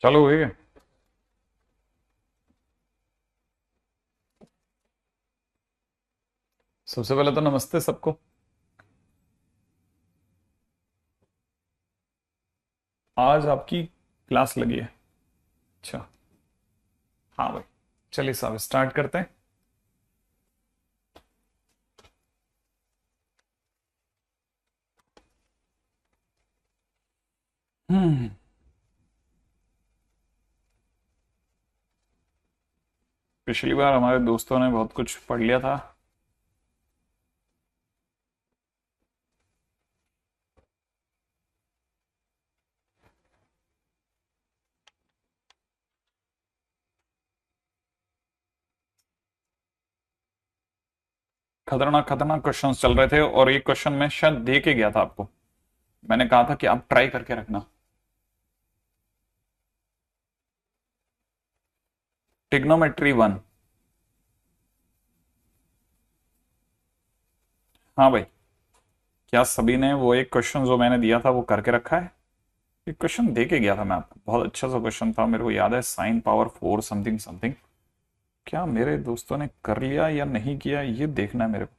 चलो हुई है। सबसे पहले तो नमस्ते सबको। आज आपकी क्लास लगी है? अच्छा। हाँ भाई, चलिए साहब स्टार्ट करते हैं। हम्म। पिछली बार हमारे दोस्तों ने बहुत कुछ पढ़ लिया था। खतरनाक खतरनाक क्वेश्चंस चल रहे थे और ये क्वेश्चन मैं शायद दे के गया था आपको। मैंने कहा था कि आप ट्राई करके रखना। Trigonometry one. हाँ भाई। क्या सभी ने वो एक क्वेश्चन जो मैंने दिया था वो करके रखा है? एक क्वेश्चन दे के गया था मैं आपको, बहुत अच्छा सा क्वेश्चन था, मेरे को याद है, sine power four something something. क्या मेरे दोस्तों ने कर लिया या नहीं किया ये देखना है मेरे को।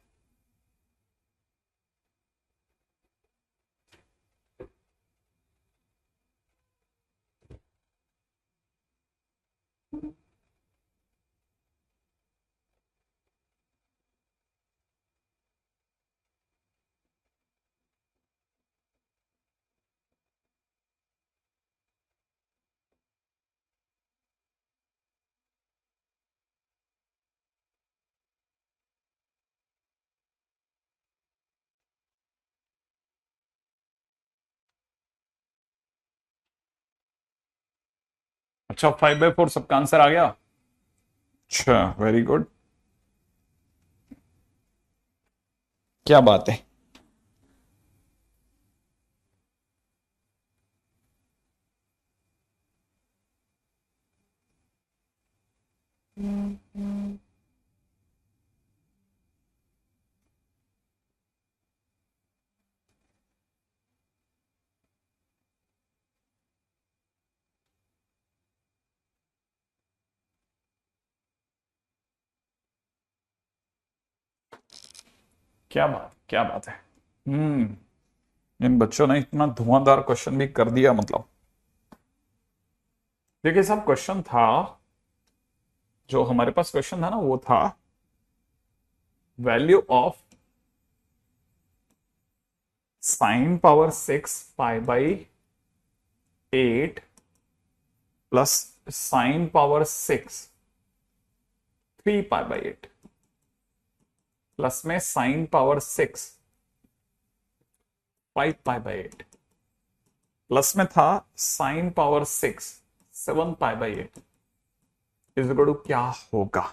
अच्छा, 5/4 सबका आंसर आ गया। अच्छा, वेरी गुड। क्या बात है। क्या बात, क्या बात है। इन बच्चों ने इतना धुआंधार क्वेश्चन भी कर दिया मतलब। देखिए सब क्वेश्चन था, जो हमारे पास क्वेश्चन था ना वो था वैल्यू ऑफ साइन पावर 6 पाई/8 प्लस साइन पावर 6 3 पाई/8 प्लस में साइन पावर 6 5 पाई/8 प्लस में था साइन पावर 6 7 पाई/8 इज इक्वल टू क्या होगा।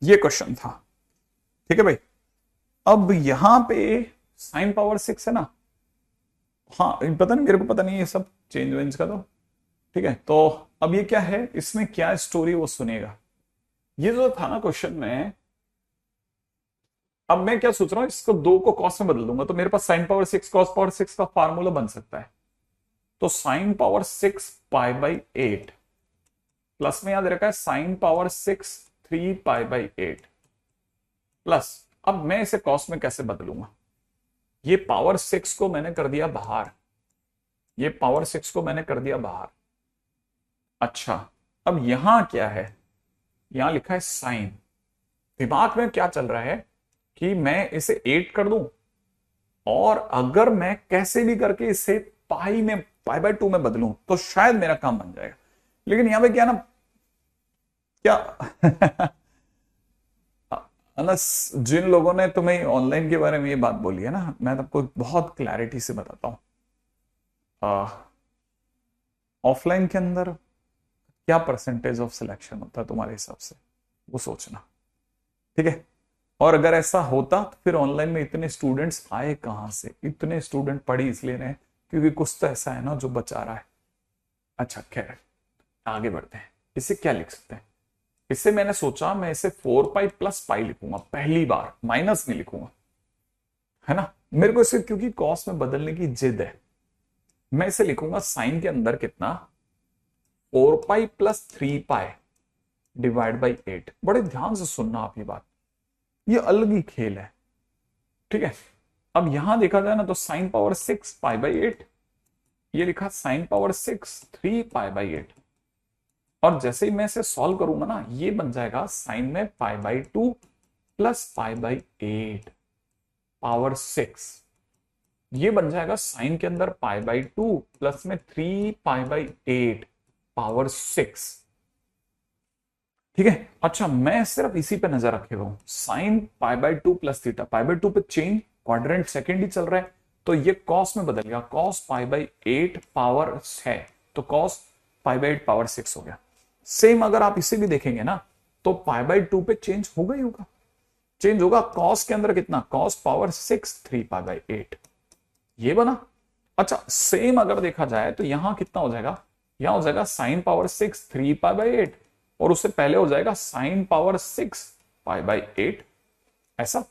ये क्वेश्चन था। ठीक है भाई। अब यहां पे साइन पावर 6 है ना। हाँ, पता नहीं मेरे को, पता नहीं ये सब चेंज वेंज का तो। ठीक है, तो अब ये क्या है, इसमें क्या स्टोरी वो सुनेगा। ये जो था ना क्वेश्चन में, अब मैं क्या सोच रहा हूं, इसको दो को कॉस में बदल दूंगा तो मेरे पास साइन पावर 6 कॉस पावर 6 का फार्मूला बन सकता है। तो साइन पावर 6 पाई/8 प्लस में याद रखा है साइन पावर 6 3 पाई/8 प्लस, अब मैं इसे कॉस में कैसे बदलूंगा। ये पावर 6 को मैंने कर दिया बाहर, ये पावर 6 को मैंने कर दिया बाहर। अच्छा, अब यहां क्या है, यहां लिखा है साइन। दिमाग में क्या चल रहा है कि मैं इसे 8 कर दूं, और अगर मैं कैसे भी करके इसे पाई/2 में बदलूं तो शायद मेरा काम बन जाएगा। लेकिन यहां पे क्या ना, क्या अनस, जिन लोगों ने तुम्हें ऑनलाइन के बारे में ये बात बोली है ना, मैं तुमको बहुत क्लैरिटी से बताता हूं। ऑफलाइन के अंदर क्या परसेंटेज ऑफ सिलेक्शन होता है तुम्हारे हिसाब से, वो सोचना। ठीक है। और अगर ऐसा होता तो फिर ऑनलाइन में इतने स्टूडेंट्स आए कहां से, इतने स्टूडेंट पढ़ इसलिए रहे क्योंकि कुछ तो ऐसा है ना जो बचा रहा है। अच्छा खैर, आगे बढ़ते हैं। इसे क्या लिख सकते हैं, इससे मैंने सोचा मैं इसे 4 पाई+पाई लिखूंगा, पहली बार माइनस नहीं लिखूंगा, है ना। मेरे को इसे क्योंकि कॉस में बदलने की जिद है, मैं इसे लिखूंगा साइन के अंदर कितना 4 pi plus 3 pi divide by 8। बड़े ध्यान से सुनना आप ये बात, ये अलग ही खेल है, ठीक है। अब यहां देखा जाए ना तो साइन पावर 6 पाई बाई 8, ये लिखा साइन पावर 6 3 पाई बाई 8। और जैसे ही मैं इसे सॉल्व करूंगा ना, ये बन जाएगा साइन में pi by 2 plus pi by 8 power 6। ये बन जाएगा साइन के अंदर पाई बाई 2 प्लस में 3 पाई बाई 8 पावर 6, ठीक है। अच्छा, मैं सिर्फ इसी पे नजर रखे हुआ हूं, sine pi by 2 plus theta, pi by 2 पे चेंज, क्वाड्रेंट सेकंड ही चल रहा है, तो ये कॉस में बदल गया, कॉस पाई बाई 8 पावर 6, तो कॉस पाई बाई 8 पावर 6 हो गया। सेम अगर आप इसे भी देखेंगे ना तो पाई बाई 2 पे चेंज होगा ही होगा, चेंज होगा। कॉस के अंदर कितना, कॉस पावर 6 3 पाई बाई 8, ये बना। अच्छा, सेम अगर देखा जाए तो यहां कितना हो जाएगा, यहां हो जाएगा साइन पावर 6 3 पाई बाई 8, और उससे पहले हो जाएगा साइन पावर 6 पाई बाई 8, ऐसा।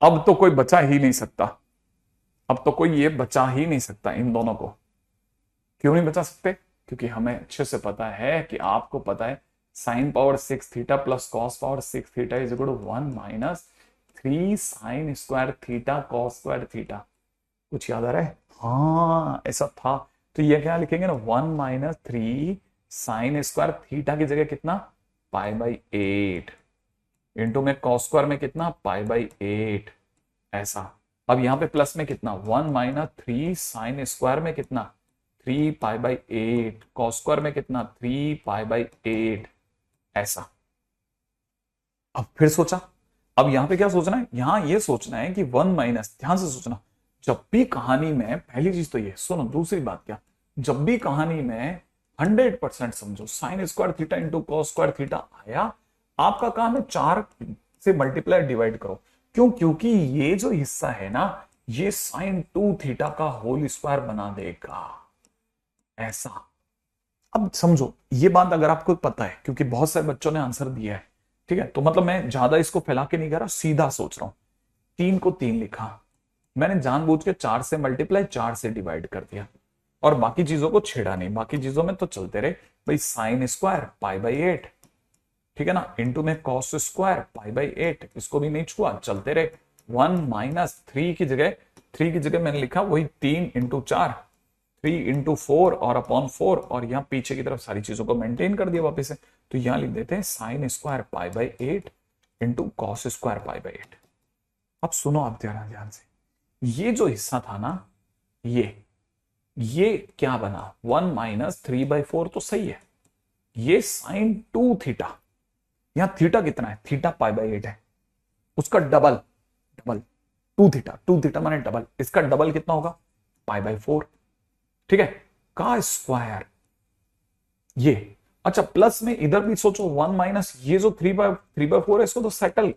अब तो कोई बचा ही नहीं सकता, अब तो कोई ये बचा ही नहीं सकता इन दोनों को। क्यों नहीं बचा सकते? क्योंकि हमें अच्छे से पता है कि आपको पता है sine power 6 theta plus cos power 6 theta is equal to 1 minus 3 sine square theta cos square theta. कुछ याद आ रहा है? हाँ, ऐसा था। तो ये क्या लिखेंगे ना, 1 माइनस 3 साइन स्क्वायर थीटा की जगह कितना, पाई बाई 8 इंटू में कॉस स्क्वायर में कितना, पाई बाई 8, ऐसा। अब यहां पे प्लस में कितना, 1 माइनस 3 साइन स्क्वायर में कितना, 3 पाई बाई 8, कॉस स्क्वायर में कितना, 3 पाई बाई 8, ऐसा। अब फिर सोचा, अब यहां पे क्या सोचना है, यहां ये सोचना है कि 1 माइनस, ध्यान से सोचना, जब भी कहानी में, पहली चीज तो ये सुनो, दूसरी बात क्या, जब भी कहानी में 100% समझो sign square theta into cos square theta आया, आपका काम है 4 से मल्टीप्लाई डिवाइड करो। क्यों? क्योंकि ये जो हिस्सा है ना, ये साइन 2 थीटा का होल स्क्वायर बना देगा, ऐसा। अब समझो ये बात, अगर आपको पता है, क्योंकि बहुत सारे बच्चों ने आंसर दिया है, ठीक है, तो मतलब मैं ज्यादा इसको फैला के नहीं कर रहा, सीधा सोच रहा हूं। 3 को 3 लिखा मैंने, जानबूझ के 4 से मल्टीप्लाई 4 से डिवाइड कर दिया, और बाकी चीजों को छेड़ा नहीं, बाकी चीजों में तो चलते रहे भाई, साइन स्क्वायर पाई बाई 8, ठीक है ना, इंटू में कॉस स्क्वायर पाई बाई 8, इसको भी नहीं छुआ, चलते रहे। 1 माइनस 3 की जगह मैंने लिखा वही 3 इंटू 4, 3 इंटू 4 और अपॉन 4, और यहां पीछे की तरफ सारी चीजों को मेंटेन कर दिया वापस से, तो यहां लिख देते हैं sine square pi by 8 into cos square pi by 8। अब सुनो आप ध्यान से, ये जो हिस्सा था ना, ये क्या बना, 1 माइनस 3/4 तो सही है, ये साइन 2 थीटा, यहां थीटा कितना है, थीटा पाई बाई 8 है, उसका डबल 2 थीटा माने डबल, इसका डबल कितना होगा, पाई बाई 4, ठीक है, का स्क्वायर ये। अच्छा, प्लस में इधर भी सोचो 1 माइनस ये जो 3/4 है, इसको तो सेटल,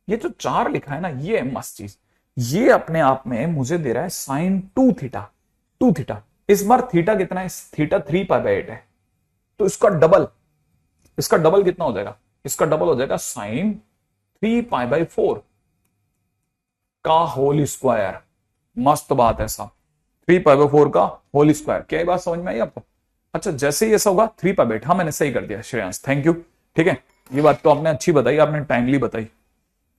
ये जो 4 लिखा है ना, ये है मस्त चीज, ये अपने आप में मुझे दे रहा है साइन 2 थीटा। इस बार थीटा कितना है, थीटा 3 पाई बाई 8 है, तो इसका डबल कितना हो जाएगा, इसका डबल हो जाएगा साइन 3 पाई बाई 4 का होल स्क्वायर। मस्त बात है साहब, 3 पाई बाई 4 का होल स्क्वायर। क्या ये बात समझ में आई आपको? अच्छा, जैसे ही ऐसा होगा 3 पाई बाई 8, हाँ मैंने सही कर दिया श्रेयांश, थैंक यू, ठीक है, ये बात तो आपने अच्छी बताई, आपने टाइमली बताई,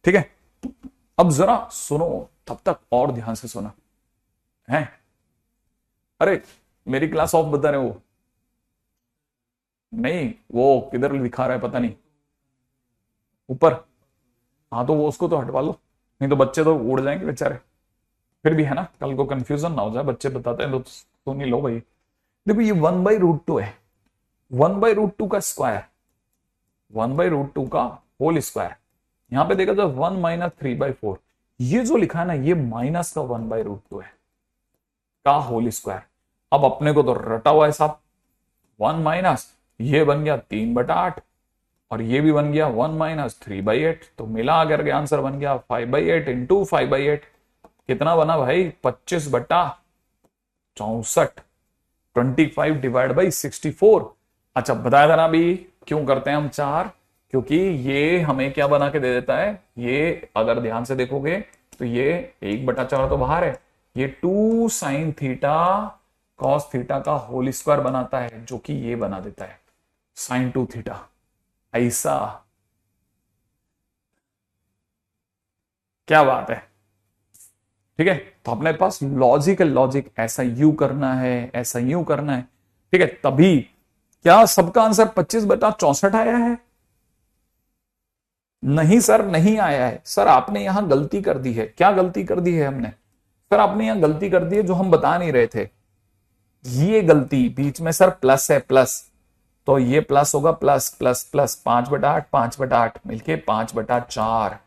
ठीक है। अब जरा सुनो, तब तक और ध्यान से सुना है। अरे मेरी क्लास ऑफ बता रहे हो, नहीं वो किधर दिखा रहा है पता नहीं, ऊपर, हाँ तो वो उसको तो हटवा लो, नहीं तो बच्चे तो उड़ जाएंगे बेचारे, फिर भी है ना, कल को कंफ्यूजन ना हो जाए, बच्चे बताते हैं तो सुन ही लो भाई। देखो ये 1/√2 है, 1/√2 का स्क्वायर, 1/√2 का होल स्क्वायर, यहां पे देखा जाए 1 माइनस 3/4, ये जो लिखा है ना, ये माइनस का 1/√2 है का होल स्क्वायर। अब अपने को तो रटा हुआ है साहब, 1 माइनस ये बन गया 3/8, और ये भी बन गया 1 माइनस 3/8, तो मिला करके आंसर बन गया 5/8 इंटू 5/8। कितना बना भाई, 25/64, 25 डिवाइड बाई 64। अच्छा बताया था ना अभी, क्यों करते हैं हम 4, क्योंकि ये हमें क्या बना के दे देता है, ये अगर ध्यान से देखोगे तो ये 1/4 तो बाहर है, ये 2 साइन थीटा कॉस थीटा का होल स्क्वायर बनाता है, जो कि ये बना देता है साइन 2 थीटा। ऐसा क्या बात है। ठीक है, तो अपने पास लॉजिक ऐसा यू करना है, ऐसा यू करना है। ठीक है, तभी क्या सबका आंसर 25/64 आया है? नहीं सर, नहीं आया है सर, आपने यहां गलती कर दी है। क्या गलती कर दी है हमने? सर आपने यहां गलती कर दी है जो हम बता नहीं रहे थे। ये गलती बीच में सर प्लस है, प्लस, तो ये प्लस होगा, प्लस प्लस प्लस 5/8, 5/8 मिलके 5/4।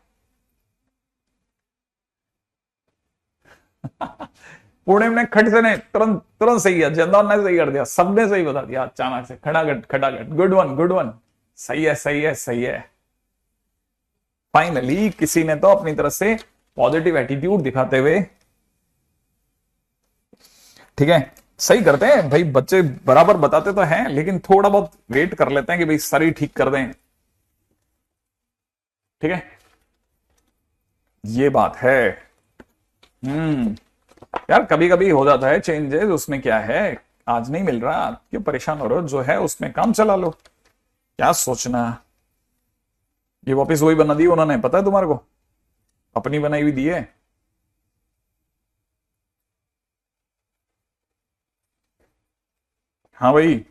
पुणे में खट से नहीं, तुरंत तुरंत सही है, जंदौन ने सही कर दिया, सबने सही बता दिया अचानक से, खटाखट खटाखट। Good one, good one. सही है, सही है, सही है। फाइनली किसी ने तो अपनी तरफ से पॉजिटिव एटीट्यूड दिखाते हुए, ठीक है, सही करते हैं भाई बच्चे, बराबर बताते तो हैं, लेकिन थोड़ा बहुत वेट कर लेते हैं कि भाई सर ही ठीक कर दें। ठीक है, ये बात है। हम्म, यार कभी कभी हो जाता है चेंजेस, उसमें क्या है, आज नहीं मिल रहा क्यों परेशान हो रहे हो, जो है उसमें काम चला लो, क्या सोचना। ये वापस वही बना दी उन्होंने, पता है तुम्हारे को, अपनी बनाई हुई दी है। हाँ भाई।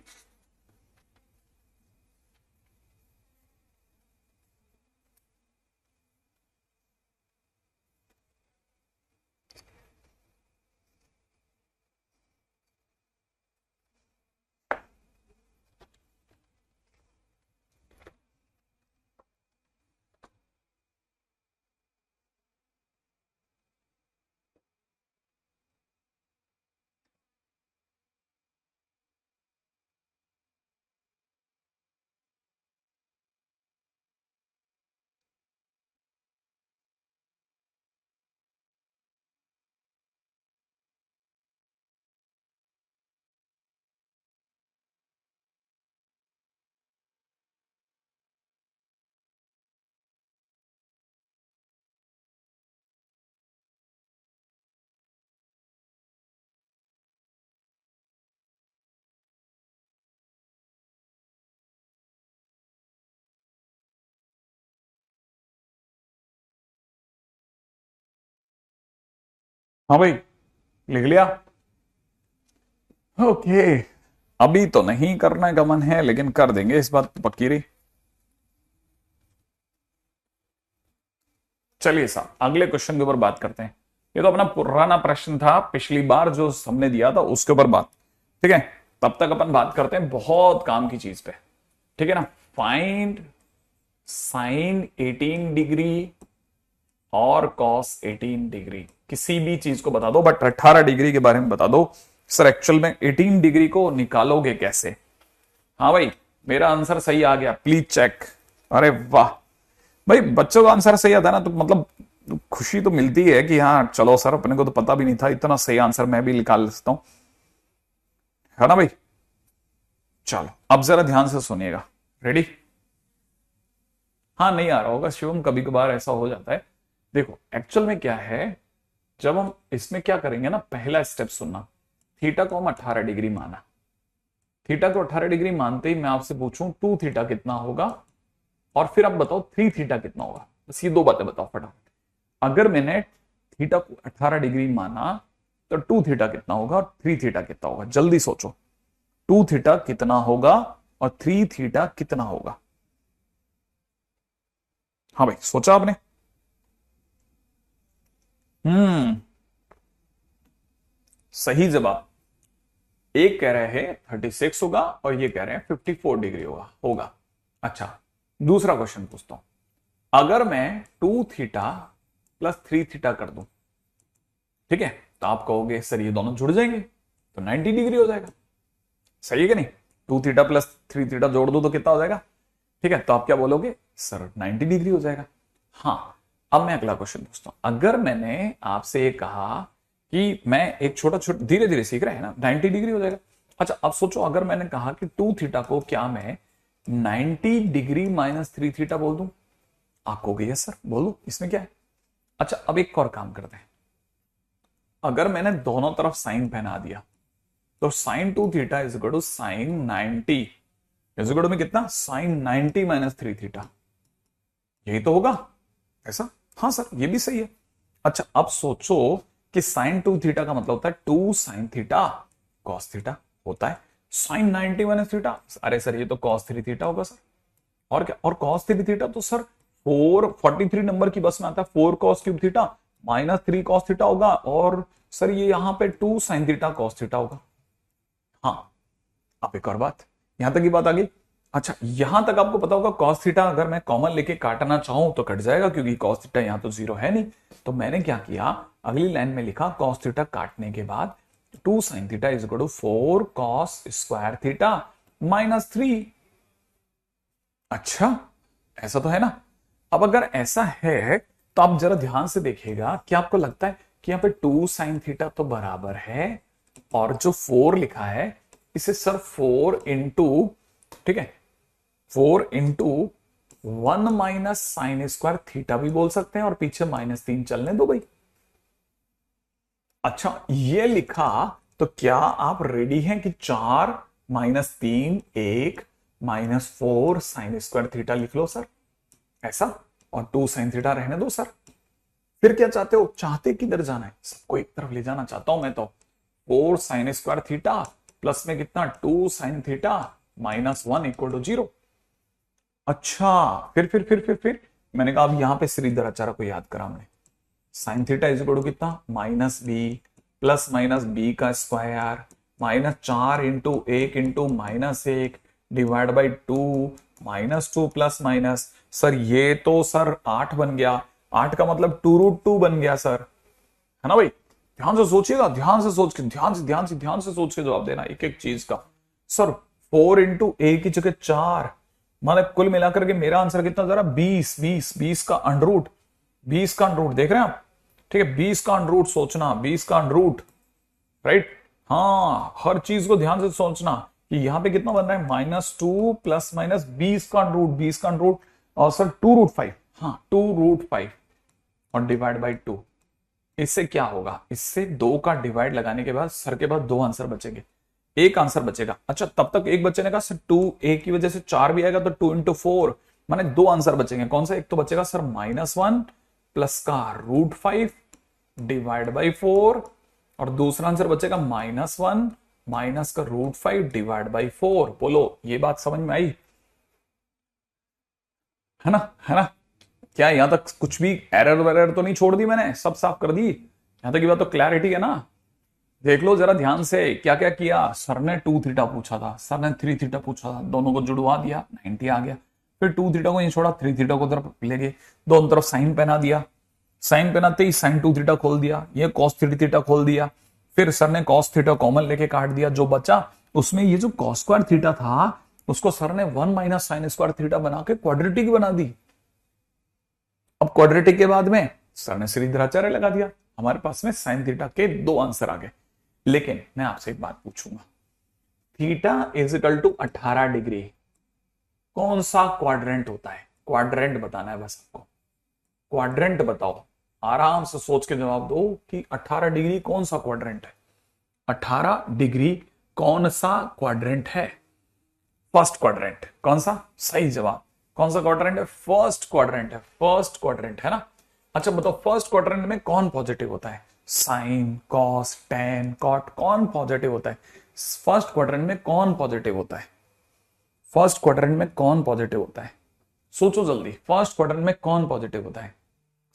हाँ भाई, लिख लिया। ओके, अभी तो नहीं करने का मन है, लेकिन कर देंगे, इस बात तो पक्की रही। चलिए साहब अगले क्वेश्चन के ऊपर बात करते हैं। ये तो अपना पुराना प्रश्न था, पिछली बार जो हमने दिया था उसके ऊपर बात। ठीक है, तब तक अपन बात करते हैं बहुत काम की चीज पे। ठीक है ना, फाइंड साइन 18 डिग्री और कॉस 18 डिग्री, किसी भी चीज को बता दो, बट 18 डिग्री के बारे में बता दो। सर एक्चुअल में 18 डिग्री को निकालोगे कैसे? हाँ भाई, मेरा आंसर सही आ गया, प्लीज चेक। अरे वाह भाई, बच्चों का आंसर सही आता है ना तो मतलब खुशी तो मिलती है कि हाँ चलो सर, अपने को तो पता भी नहीं था, इतना सही आंसर मैं भी निकाल सकता हूं, है ना भाई। चलो अब जरा ध्यान से सुनिएगा, रेडी? हाँ नहीं आ रहा होगा शिवम, कभी कभार ऐसा हो जाता है। देखो एक्चुअल में क्या है, जब हम इसमें क्या करेंगे ना, पहला स्टेप सुनना। थीटा को हम 18 डिग्री माना, थीटा को 18 डिग्री मानते ही मैं आपसे पूछूं 2 थीटा कितना होगा, और फिर आप बताओ 3 थीटा कितना होगा। बस ये दो बातें बताओ फटाफट। अगर मैंने थीटा को 18 डिग्री माना तो 2 थीटा कितना होगा और 3 थीटा कितना होगा, जल्दी सोचो। 2 थीटा कितना होगा और 3 थीटा कितना होगा? हाँ भाई, सोचा आपने? हम्म, सही जवाब। एक कह रहे हैं 36 होगा और ये कह रहे हैं 54 डिग्री होगा। अच्छा, दूसरा क्वेश्चन पूछता हूं। अगर मैं 2 थीटा प्लस 3 थीटा कर दूं, ठीक है, तो आप कहोगे सर ये दोनों जुड़ जाएंगे तो 90 डिग्री हो जाएगा। सही है कि नहीं? 2 थीटा प्लस 3 थीटा जोड़ दो तो कितना हो जाएगा? ठीक है, तो आप क्या बोलोगे? सर 90 डिग्री हो जाएगा। हाँ, अब मैं अगला क्वेश्चन पूछता हूं। अगर मैंने आपसे ये कहा कि मैं एक छोटा छोटा धीरे धीरे सीख रहे हैं ना, 90 डिग्री हो जाएगा। अच्छा अब सोचो, अगर मैंने कहा कि 2 थीटा को क्या मैं 90 डिग्री माइनस 3 थीटा बोल दूं, आप कहोगे यस सर बोलो, इसमें क्या है। अच्छा अब एक और काम करते हैं। अगर मैंने दोनों तरफ साइन पहना दिया, तो sine 2 theta is equal to sine 90 is equal to में कितना, साइन 90 माइनस 3 थीटा। यही तो होगा ऐसा। हाँ सर ये भी सही है। अच्छा अब सोचो कि साइन 2 थीटा का मतलब होता है 2 साइन थीटा कॉस थीटा होता है। साइन 90 माइनस थीटा, अरे सर ये तो कॉस 3 थीटा होगा सर। और क्या, और कॉस 3 थीटा तो सर 443 नंबर की बस में आता है 4 cos cube theta minus 3 cos theta होगा, और सर ये यहां पे 2 साइन थीटा कॉस थीटा होगा। हाँ अब एक और बात, यहां तक की बात आ गई। अच्छा यहां तक आपको पता होगा कॉस थीटा अगर मैं कॉमन लेके काटना चाहूं तो कट जाएगा, क्योंकि कॉस थीटा यहां तो जीरो है नहीं। तो मैंने क्या किया, अगली लाइन में लिखा कॉस थीटा काटने के बाद 2 sine theta is equal to 4 cos square theta minus 3। अच्छा ऐसा तो है ना। अब अगर ऐसा है तो आप जरा ध्यान से देखिएगा, क्या आपको लगता है कि यहां पे 2 साइन थीटा तो बराबर है, और जो 4 लिखा है इसे सर 4 इंटू, ठीक है 4 into 1 minus sine square theta भी बोल सकते हैं, और पीछे -3 चलने दो भाई। अच्छा ये लिखा तो क्या आप रेडी हैं कि 4 -3 1 -4 साइन स्क्वायर थीटा लिख लो सर ऐसा, और 2 साइन थीटा रहने दो सर। फिर क्या चाहते हो, चाहते किधर जाना है, सबको एक तरफ ले जाना चाहता हूं मैं तो। 4 साइन स्क्वायर थीटा प्लस में कितना 2 साइन थीटा -1 इक्वल टू 0। अच्छा फिर मैंने कहा अब यहां पे श्रीधराचार्य को याद करा हमने। Sine theta is equal to कितना -b प्लस माइनस बी का square -4 into 1 into -1 divide by 2 -2 plus minus, sir ये तो सर 8 बन गया। 8 का मतलब 2√2 बन गया सर, है ना भाई। ध्यान से सोचिएगा, ध्यान से सोच के ध्यान से सोच के जवाब देना एक एक चीज का। सर 4 इंटू ए की जगह 4, मतलब कुल मिलाकर के मेरा आंसर कितना, जरा 20 का अंडरूट, 20 का अंडरूट देख रहे हैं आप, ठीक है 20 का अंडरूट सोचना, 20 का अंडरूट, राइट। हाँ हर चीज को ध्यान से सोचना कि यहां पे कितना बन रहा है -2 प्लस माइनस 20 का अंडरूट, 20 का अंडरूट, और सर 2√5, हाँ 2√5 और डिवाइड बाई 2। इससे क्या होगा, इससे 2 का डिवाइड लगाने के बाद सर के पास 2 आंसर बचेंगे, एक आंसर बचेगा। अच्छा तब तक एक बच्चे ने कहा सर 2 ए की वजह से 4 भी आएगा तो 2 इंटू 4, माने 2 आंसर बचेंगे। कौन सा, एक तो बचेगा सर -1 प्लस का √5 डिवाइड बाई 4, और दूसरा आंसर बचेगा -1 माइनस का √5 डिवाइड बाई 4। बोलो ये बात समझ में आई, है ना, है ना। क्या यहां तक कुछ भी एरर वेरर तो नहीं छोड़ दी मैंने, सब साफ कर दी, यहां तक की बात तो क्लैरिटी है ना। देख लो जरा ध्यान से क्या क्या किया। सर ने 2 थीटा पूछा था, सर ने 3 थीटा पूछा था, दोनों को जुड़वा दिया 90 आ गया। फिर 2 थीटा को नहीं छोड़ा, 3 थीटा को तरफ ले गए, दोनों तरफ साइन पहना दिया, साइन पहनाते ही साइन 2 थीटा खोल दिया, ये cos 3 थीटा खोल दिया। फिर सर ने cos थीटा कॉमन लेके काट दिया, जो बचा उसमें ये जो cos स्क्वायर थीटा था उसको सर ने 1 माइनस साइन स्क्वायर थीटा बना के क्वाड्रेटिक बना दी। अब क्वाड्रेटिक के बाद में सर ने श्रीधराचार्य लगा दिया, हमारे पास में साइन थीटा के 2 आंसर आ गए। लेकिन मैं आपसे एक बात पूछूंगा, theta is equal to 18 degree कौन सा क्वाड्रेंट होता है, क्वाड्रेंट बताना है बस आपको, क्वाड्रेंट बताओ, आराम से सोच के जवाब दो कि 18 डिग्री कौन सा क्वाड्रेंट है। 18 डिग्री कौन सा क्वाड्रेंट है, फर्स्ट क्वाड्रेंट, कौन सा, सही जवाब कौन सा क्वाड्रेंट है, फर्स्ट क्वाड्रेंट है, फर्स्ट क्वाड्रेंट है ना। अच्छा बताओ फर्स्ट क्वाड्रेंट में कौन पॉजिटिव होता है, साइन कॉस टेन कॉट, कौन पॉजिटिव होता है फर्स्ट क्वाड्रेंट में, कौन पॉजिटिव होता है फर्स्ट क्वाड्रेंट में, कौन पॉजिटिव होता है, सोचो जल्दी, फर्स्ट क्वाड्रेंट में कौन पॉजिटिव होता है,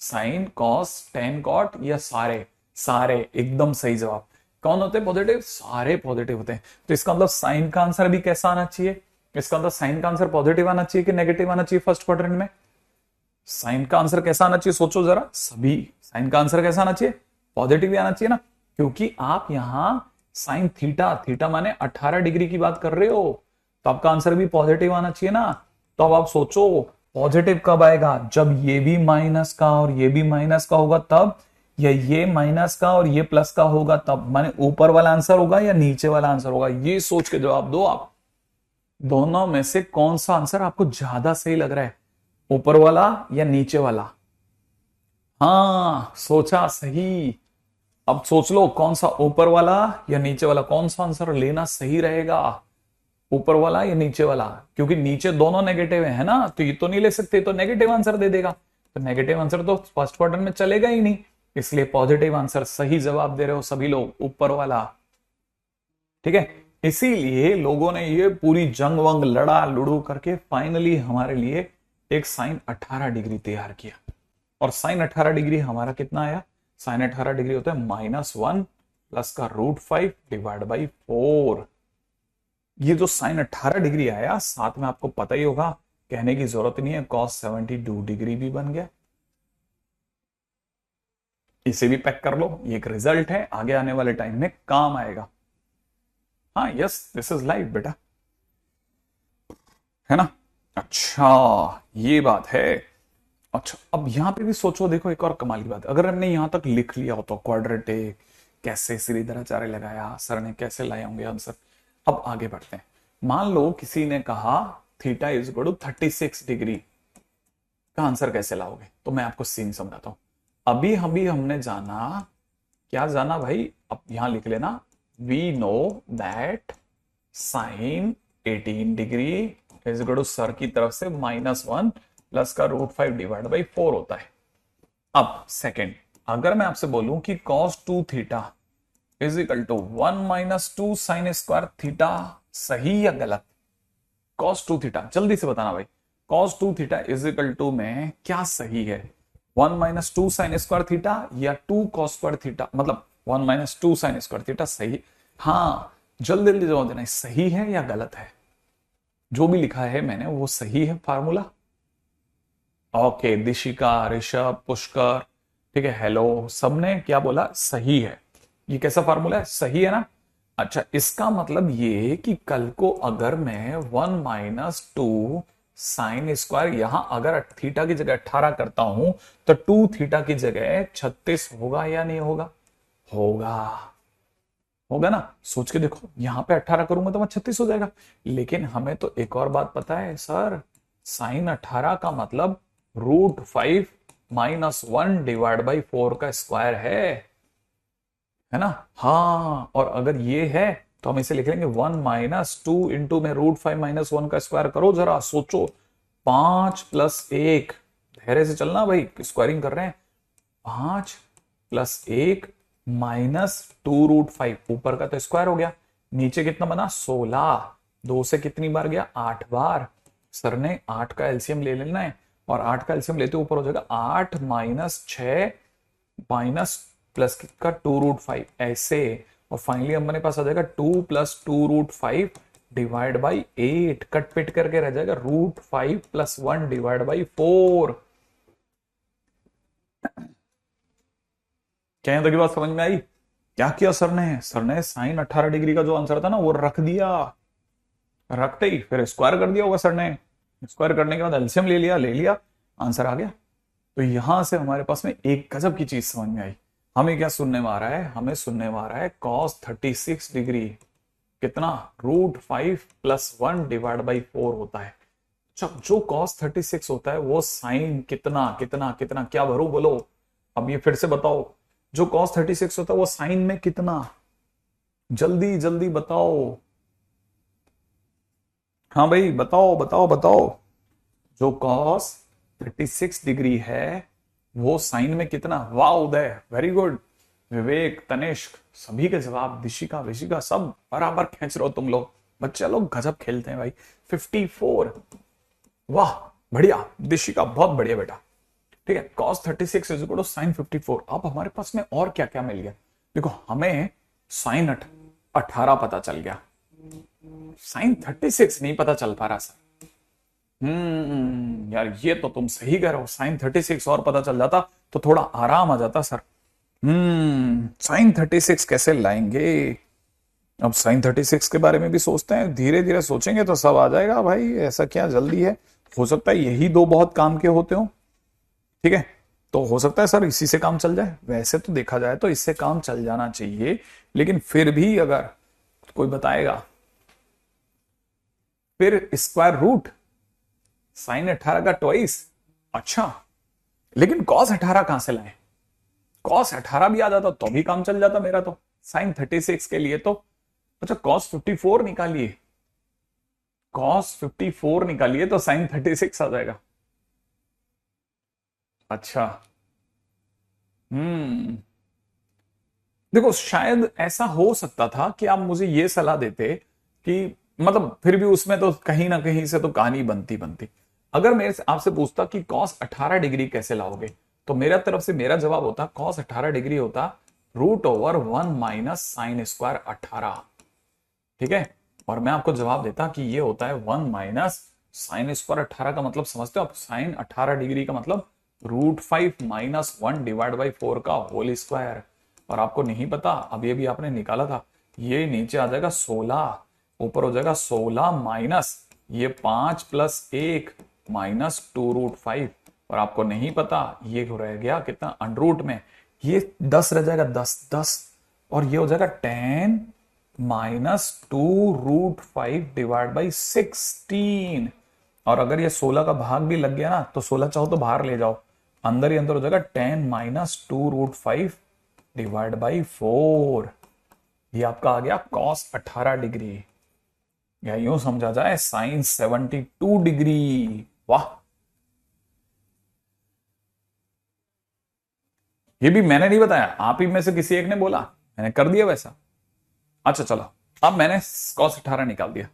साइन कॉस टेन कॉट या सारे, सारे एकदम सही जवाब। कौन होते हैं पॉजिटिव, सारे पॉजिटिव होते हैं। तो इसका मतलब साइन का आंसर भी कैसा आना चाहिए, इसका मतलब साइन का आंसर पॉजिटिव आना चाहिए कि नेगेटिव आना चाहिए फर्स्ट क्वाड्रेंट में, साइन का आंसर कैसा आना चाहिए, सोचो जरा सभी, साइन का आंसर कैसा आना चाहिए, पॉजिटिव ही आना चाहिए ना, क्योंकि आप यहां साइन थीटा, थीटा माने 18 डिग्री की बात कर रहे हो, तो आपका आंसर भी पॉजिटिव आना चाहिए ना। तो अब आप सोचो पॉजिटिव कब आएगा, जब ये भी माइनस का और ये भी माइनस का होगा तब, या ये माइनस का और ये प्लस का होगा तब, माने ऊपर वाला आंसर होगा या नीचे वाला आंसर होगा, ये सोच के जवाब दो आप। दोनों में से कौन सा आंसर आपको ज्यादा सही लग रहा है, ऊपर वाला या नीचे वाला, हाँ सोचा सही। अब सोच लो कौन सा, ऊपर वाला या नीचे वाला, कौन सा आंसर लेना सही रहेगा, ऊपर वाला या नीचे वाला, क्योंकि नीचे दोनों नेगेटिव है ना, तो ये तो नहीं ले सकते, तो नेगेटिव आंसर दे देगा, तो नेगेटिव आंसर तो फर्स्ट क्वाड्रेंट में चलेगा ही नहीं, इसलिए पॉजिटिव आंसर सही जवाब दे रहे हो सभी लोग, ऊपर वाला। ठीक है, इसीलिए लोगों ने ये पूरी जंग वंग लड़ा लुड़ू करके फाइनली हमारे लिए एक साइन 18 डिग्री तैयार किया। और साइन 18 डिग्री हमारा कितना आया, साइन 18 डिग्री होता है -1 प्लस का √5 डिवाइड बाई 4। ये जो साइन 18 डिग्री आया, साथ में आपको पता ही होगा, कहने की जरूरत नहीं है, cos 72 डिग्री भी बन गया। इसे भी पैक कर लो, ये एक रिजल्ट है, आगे आने वाले टाइम में काम आएगा। हाँ यस, दिस इज लाइफ बेटा, है ना। अच्छा ये बात है। अच्छा अब यहां पे भी सोचो, देखो एक और कमाल की बात, अगर हमने यहां तक लिख लिया हो तो क्वाड्रेटिक कैसे श्रीधराचार्य लगाया, सर ने कैसे लाए होंगे आंसर। अब आगे बढ़ते हैं, मान लो किसी ने कहा theta is equal to 36 degree का आंसर कैसे लाओगे, तो मैं आपको सीन समझाता हूं। अभी हमने जाना, क्या जाना भाई, अब यहां लिख लेना, we know that sine 18 degree is equal to sir की तरफ से -1 प्लस का √5 डिवाइड बाई 4 होता है। अब सेकंड, अगर मैं आपसे बोलूं कि cos 2 theta is equal to 1 - 2 sine square theta, सही या गलत। cos 2 थीटा जल्दी से बताना भाई, cos 2 theta is equal to में क्या सही है, 1 - 2 साइन स्क्वायर थीटा या 2 cos स्क्वायर थीटा, मतलब 1 - 2 साइन स्क्वायर थीटा सही। हाँ जल्दी जल्दी जवाब देना, सही है या गलत है, जो भी लिखा है मैंने वो सही है फार्मूला। ओके दिशिका, ऋषभ, पुष्कर, ठीक है, हेलो, सबने क्या बोला, सही है। ये कैसा फार्मूला है, सही है ना। अच्छा इसका मतलब ये कि कल को अगर मैं 1 - 2 साइन स्क्वायर, यहां अगर थीटा की जगह 18 करता हूं, तो 2 थीटा की जगह 36 होगा या नहीं होगा, होगा, होगा ना। सोच के देखो, यहां पे 18 करूंगा तो मैं 36 हो जाएगा। लेकिन हमें तो एक और बात पता है सर, साइन 18 का मतलब √5 - 1 डिवाइड बाई 4 का स्क्वायर है ना। हाँ, और अगर ये है तो हम इसे लिख लेंगे 1 - 2 इंटू में √5 - 1 का स्क्वायर करो, जरा सोचो, 5 + 1, धैर्य से चलना भाई, स्क्वायरिंग कर रहे हैं, 5 + 1 -2 √5, ऊपर का तो स्क्वायर हो गया, नीचे कितना बना 16, 2 से कितनी बार गया 8 बार, सर ने 8 का एलसीएम ले लेना है, और 8 का एलसीएम लेते ऊपर हो जाएगा 8 - 6 माइनस प्लस का 2 √5 ऐसे, और फाइनली हमारे पास आ जाएगा 2 + 2 √5 डिवाइड बाई 8, कट पिट करके रह जाएगा √5 + 1 डिवाइड बाई 4। क्या यहां तक की बात समझ में आई। क्या किया सर ने साइन 18 डिग्री का जो आंसर था ना वो रख दिया, रखते ही फिर स्क्वायर कर दिया होगा सर ने, स्क्वायर करने के बाद एलसीएम ले लिया, आंसर आ गया। तो यहां से हमारे पास में एक गजब की चीज समझ में आई। हमें क्या सुनने में आ रहा है, हमें सुनने में आ रहा है cos 36 डिग्री कितना, √5 + 1 डिवाइड बाई 4 होता है। जो cos 36 होता है वो साइन कितना कितना कितना, क्या भरू बोलो, अब ये फिर से बताओ, जो cos 36 होता है वो साइन में कितना, जल्दी जल्दी बताओ। हाँ भाई बताओ बताओ बताओ, जो cos 36 डिग्री है वो साइन में कितना। वाह उदय, वेरी गुड, विवेक, तनिष्क, सभी के जवाब, दिशिका विशिका सब बराबर खींच रहे हो तुम लोग, बच्चे लोग गजब खेलते हैं भाई। 54, वाह बढ़िया दिशिका, बहुत बढ़िया बेटा। ठीक है, cos 36 is equal to sine 54। अब हमारे पास में और क्या क्या मिल गया, देखो हमें साइन 18 पता चल गया, साइन 36 नहीं पता चल पा रहा सर। यार ये तो तुम सही कह रहे हो, साइन 36 और पता चल जाता तो थोड़ा आराम आ जाता सर। साइन 36 कैसे लाएंगे, अब साइन 36 के बारे में भी सोचते हैं, धीरे धीरे सोचेंगे तो सब आ जाएगा भाई, ऐसा क्या जल्दी है, हो सकता है यही दो बहुत काम के होते हो। ठीक है, तो हो सकता है सर इसी से काम चल जाए, वैसे तो देखा जाए तो इससे काम चल जाना चाहिए, लेकिन फिर भी अगर कोई बताएगा, फिर स्क्वायर रूट साइन 18 का ट्वाइस, अच्छा लेकिन cos 18 कहां से लाए, कॉस 18 भी आ जाता तो भी काम चल जाता मेरा तो साइन 36 के लिए तो। अच्छा कॉस 54 निकालिए, कॉस 54 निकालिए तो साइन 36 आ जाएगा। अच्छा देखो शायद ऐसा हो सकता था कि आप मुझे ये सलाह देते कि मतलब फिर भी उसमें तो कहीं ना कहीं से तो कहानी बनती बनती। अगर मेरे से आपसे पूछता कि कॉस 18 डिग्री कैसे लाओगे, तो मेरा तरफ से मेरा जवाब होता कॉस 18 डिग्री होता √1 माइनस साइन स्क्वायर 18। ठीक है, और मैं आपको जवाब देता कि ये होता है 1 माइनस साइन स्क्वायर 18 का मतलब समझते हो आप, साइन 18 डिग्री का मतलब √5 माइनस 1 डिवाइड बाई 4 का होल स्क्वायर। और आपको नहीं पता, अब ये भी आपने निकाला था, ये नीचे आ जाएगा 16, ऊपर हो जाएगा 16 माइनस ये 5 प्लस 1 माइनस 2√5। और आपको नहीं पता ये रह गया कितना अंडर में, ये 10 रह जाएगा, 10 और ये हो जाएगा 10 माइनस 2√5 डिवाइड बाई 16। और अगर ये 16 का भाग भी लग गया ना तो 16 चाहो तो बाहर ले जाओ, अंदर ही अंदर हो जाएगा 10 माइनस 2√5 डिवाइड बाई 4। ये आपका आ गया कॉस 18 डिग्री, या यूं समझा जाए साइन 72 डिग्री। वाह, ये भी मैंने नहीं बताया, आप ही में से किसी एक ने बोला, मैंने कर दिया वैसा। अच्छा चलो, अब मैंने कॉस 18 निकाल दिया,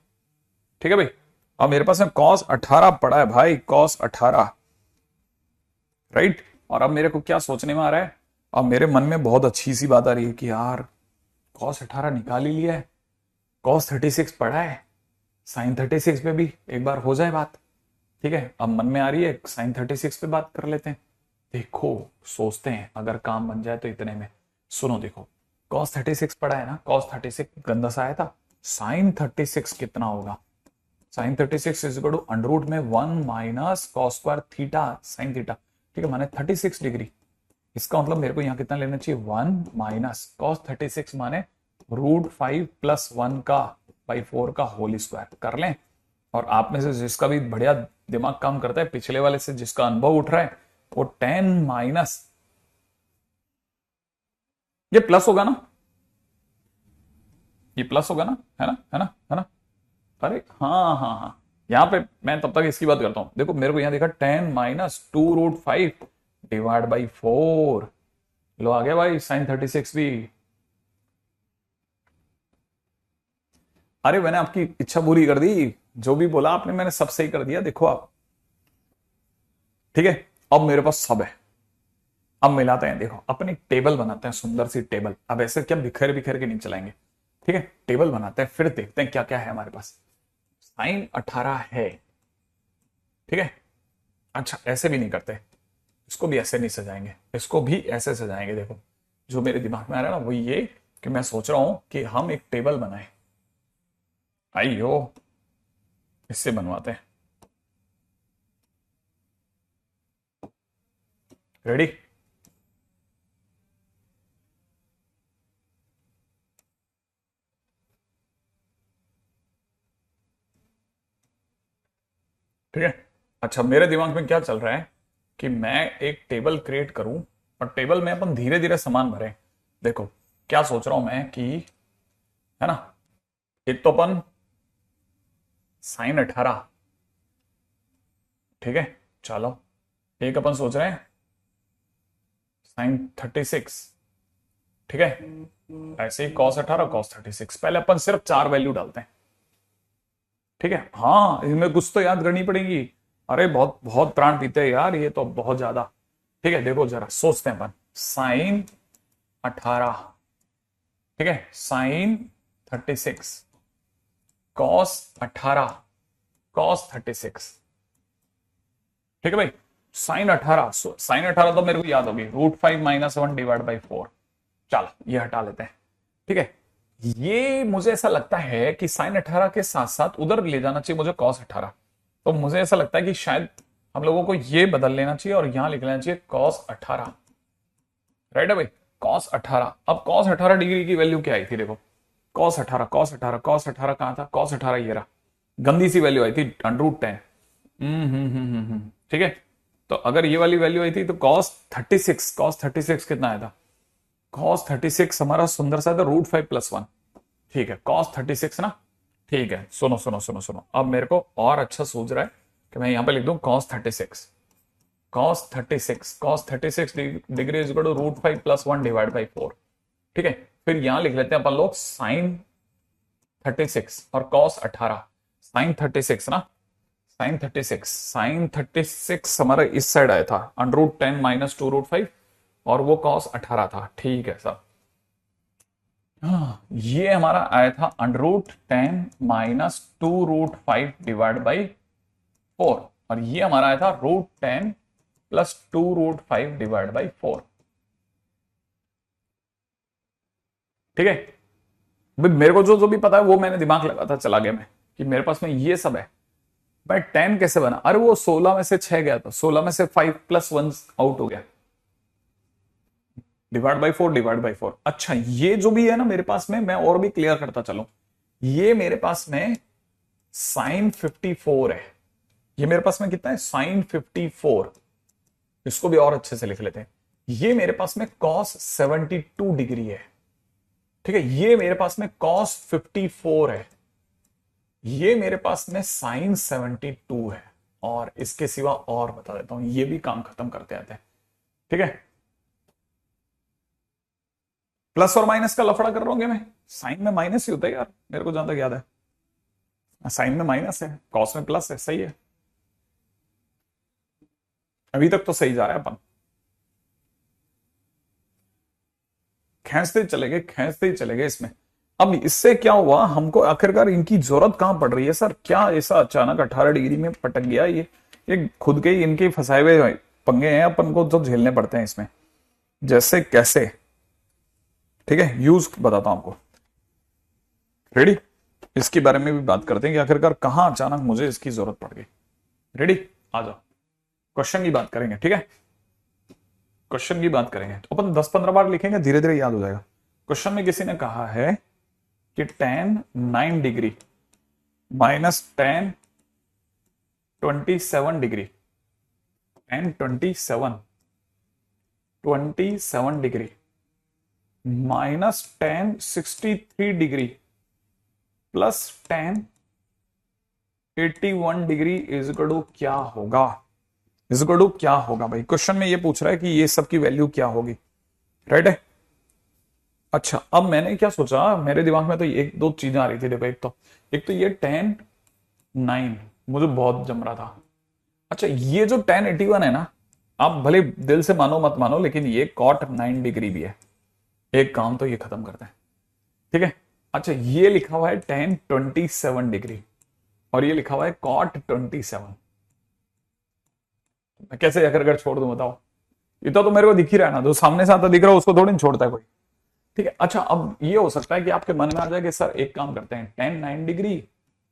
ठीक है भाई। अब मेरे पास में कॉस 18 पड़ा है भाई, कॉस 18, राइट। और अब मेरे को क्या सोचने में आ रहा है, अब मेरे मन में बहुत अच्छी सी बात आ रही है कि यार कॉस 18 निकाल ही लिया है, कॉस 36 पड़ा है, साइन 36 पे भी एक बार हो जाए बात। ठीक है, अब मन में आ रही है साइन 36 पे बात कर लेते हैं। देखो सोचते हैं अगर काम बन जाए तो इतने में। सुनो देखो, कॉस 36 पड़ा है ना, कॉस 36 गंदा सा आया था, साइन 36 कितना होगा, sine 36 is equal to under root में 1 minus cos square theta sine theta. ठीक है, माने 36 डिग्री। इसका मतलब मेरे को यहां कितना लेना चाहिए, 1 माइनस कॉस 36 माने √5 प्लस 1 का बाई 4 का होल स्क्वायर कर लें। और आप में से जिसका भी बढ़िया दिमाग काम करता है, पिछले वाले से जिसका अनुभव उठ रहा है, वो 10 माइनस, ये प्लस होगा ना, ये प्लस होगा ना, है ना, है ना, है ना। अरे हाँ हाँ हाँ, यहां पे मैं तब तक इसकी बात करता हूं। देखो मेरे को यहां देखा 10 माइनस 2√5 डिवाइड बाई 4, लो आ गया भाई साइन 36 भी। अरे मैंने आपकी इच्छा पूरी कर दी, जो भी बोला आपने मैंने सब सही कर दिया, देखो आप। ठीक है, अब मेरे पास सब है, अब मिलाते हैं। देखो अपनी टेबल बनाते हैं, सुंदर सी टेबल। अब ऐसे क्या बिखर बिखर के नहीं चलाएंगे, ठीक है, टेबल बनाते हैं, फिर देखते हैं क्या क्या है हमारे पास। साइन 18 है, ठीक है। अच्छा ऐसे भी नहीं करते, इसको भी ऐसे नहीं सजाएंगे, इसको भी ऐसे सजाएंगे। देखो जो मेरे दिमाग में आ रहा है ना वो ये कि मैं सोच रहा हूं कि हम एक टेबल बनाए, आइयो इससे बनवाते हैं। रेडी, ठीक है। अच्छा मेरे दिमाग में क्या चल रहा है कि मैं एक टेबल क्रिएट करूं और टेबल में अपन धीरे धीरे सामान भरें। देखो क्या सोच रहा हूं मैं कि, है ना, एक तो अपन साइन 18, ठीक है, चलो। एक अपन सोच रहे हैं साइन 36, ठीक है। ऐसे ही कॉस 18 कॉस 36, पहले अपन सिर्फ 4 वैल्यू डालते हैं, ठीक है। हाँ इनमें कुछ तो याद करनी पड़ेगी, अरे बहुत बहुत प्राण पीते हैं यार ये तो बहुत ज्यादा। ठीक है देखो जरा सोचते हैं अपन, साइन 18, ठीक है, साइन 36, कॉस 18, कॉस 36, ठीक है भाई। साइन 18, साइन 18 तो मेरे को याद होगी, √5 माइनस 1 डिवाइड बाई 4। चलो ये हटा लेते हैं, ठीक है। ये मुझे ऐसा लगता है कि साइन 18 के साथ साथ उधर ले जाना चाहिए मुझे कॉस 18। तो मुझे ऐसा लगता है कि शायद हम लोगों को ये बदल लेना चाहिए और यहां लिख लेना चाहिए कॉस 18, राइट है भाई, कॉस 18। अब कॉस 18 डिग्री की वैल्यू क्या आई थी, देखो कॉस 18 कॉस 18 कॉस 18 कहां था, कॉस 18 ये रहा, गंदी सी वैल्यू आई थी √10। ठीक है, तो अगर ये वाली वैल्यू आई थी तो कॉस 36, कॉस 36 कितना आया था, cos 36 हमारा सुंदर सा था √5 + 1। ठीक है, cos 36 ना। ठीक है, सुनो सुनो सुनो सुनो, अब मेरे को और अच्छा सूझ रहा है कि मैं यहां पे लिख दूं cos 36। cos 36 degree is equal to √5 + 1 divide by 4। ठीक है, फिर यहां लिख लेते हैं अपन लोग sin 36 और cos 18। sin 36 ना, sin 36 हमारा इस साइड आया था √10 - 2√5 और वो cos 18 था। ठीक है साहब, ये हमारा आया था √10 - 2√5 डिवाइड बाई 4 और ये हमारा आया था √10 + 2√5 डिवाइड बाई 4। ठीक है, मेरे को जो जो भी पता है वो मैंने दिमाग लगाता चला गया मैं कि मेरे पास में ये सब है। भाई 10 कैसे बना? अरे वो 16 में से 6 गया था, 16 में से 5 + 1 आउट हो गया, डिवाइड बाई 4 डिवाइड बाई 4। अच्छा, ये जो भी है ना मेरे पास में, मैं और भी क्लियर करता चलूं, ये मेरे पास में sin 54 है। ये मेरे पास में कितना है? sin 54। इसको भी और अच्छे से लिख लेते हैं। ये मेरे पास में cos 72 डिग्री है। ठीक है, ये मेरे पास में cos 54 है, ये मेरे पास में sin 72 है, और इसके सिवा और बता देता हूं, ये भी काम खत्म करते आते हैं। ठीक है, प्लस और माइनस का लफड़ा कर रहा हूं मैं, साइन में माइनस ही होता है यार, मेरे को जहां तक याद है। साइन में माइनस है, कॉस में प्लस है, सही है। अभी तक तो सही जा रहा है अपन, खींचते ही चले गए इसमें। अब इससे क्या हुआ, हमको आखिरकार इनकी जरूरत कहां पड़ रही है सर? क्या ऐसा अचानक 18 डिग्री में पटक गया? ये खुद के ही इनके फंसाए हुए पंगे हैं, अपन को जो झेलने पड़ते हैं इसमें। जैसे कैसे? ठीक है, यूज बताता हूं आपको। रेडी? इसके बारे में भी बात करते हैं कि आखिरकार कहां अचानक मुझे इसकी जरूरत पड़ गई। रेडी? आ जाओ, क्वेश्चन की बात करेंगे। ठीक है, क्वेश्चन की बात करेंगे तो अपन 10-15 बार लिखेंगे, धीरे धीरे याद हो जाएगा। क्वेश्चन में किसी ने कहा है कि tan 9 degree minus tan 27 degree, tan 27 degree minus tan 63 degree plus tan 81 degree is equal to क्या होगा? इज इक्वल टू क्या होगा? भाई क्वेश्चन में ये पूछ रहा है कि ये सब की वैल्यू क्या होगी। राइट है? अच्छा, अब मैंने क्या सोचा, मेरे दिमाग में तो एक दो चीजें आ रही थी। देखो, एक तो ये tan 9 मुझे बहुत जम रहा था। अच्छा, ये जो tan 81 है ना, आप भले दिल से मानो मत मानो, लेकिन ये cot 9 डिग्री भी है। एक काम तो ये खत्म करते हैं। ठीक है, अच्छा, ये लिखा हुआ है tan 27 डिग्री और ये लिखा हुआ है cot 27। मैं कैसे अगर छोड़ दूं बताओ? इतना तो मेरे को दिख ही रहा है ना, जो सामने से आता दिख रहा है उसको थोड़ी नहीं छोड़ता है कोई। ठीक है, अच्छा, अब ये हो सकता है कि आपके मन में आ जाए कि सर एक काम करते हैं, tan 9 डिग्री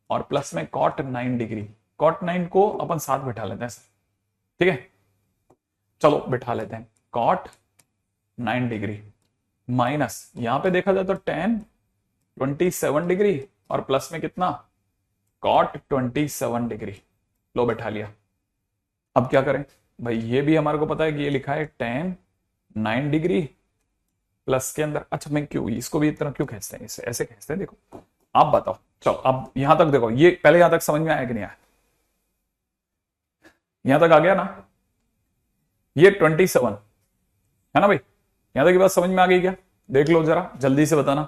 और प्लस में cot 9 डिग्री। cot 9 को अपन साथ बिठा लेते हैं सर। ठीक है, चलो बिठा लेते हैं। cot 9 डिग्री माइनस, यहां पे देखा जाए तो tan 27 डिग्री और प्लस में कितना? cot 27 degree. लो बैठा लिया। अब क्या करें भाई? ये भी हमारे को पता है कि ये लिखा है tan 9 डिग्री प्लस के अंदर। अच्छा, मैं क्यों इसको भी इतना क्यों खींचते हैं? इसे ऐसे खींचते हैं, देखो आप बताओ। चलो अब यहां तक देखो, ये पहले यहां तक समझ में आया कि नहीं आया? यहां तक आ गया ना? ये 27 है ना भाई? यहां तक की बात समझ में आ गई क्या? देख लो जरा, जल्दी से बताना।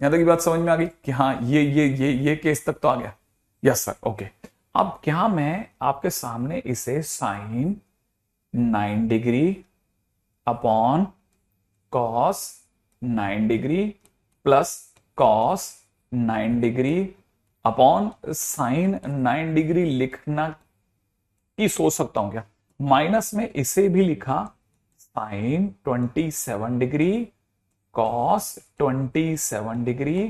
यहां तक की बात समझ में आ गई कि हाँ ये केस तक तो आ गया? Yes sir, okay. अब क्या मैं आपके सामने इसे sin 9 degree upon cos 9 degree plus cos 9 degree upon sin 9 degree लिखना की सोच सकता हूं क्या? माइनस में इसे भी लिखा sin 27 degree cos 27 degree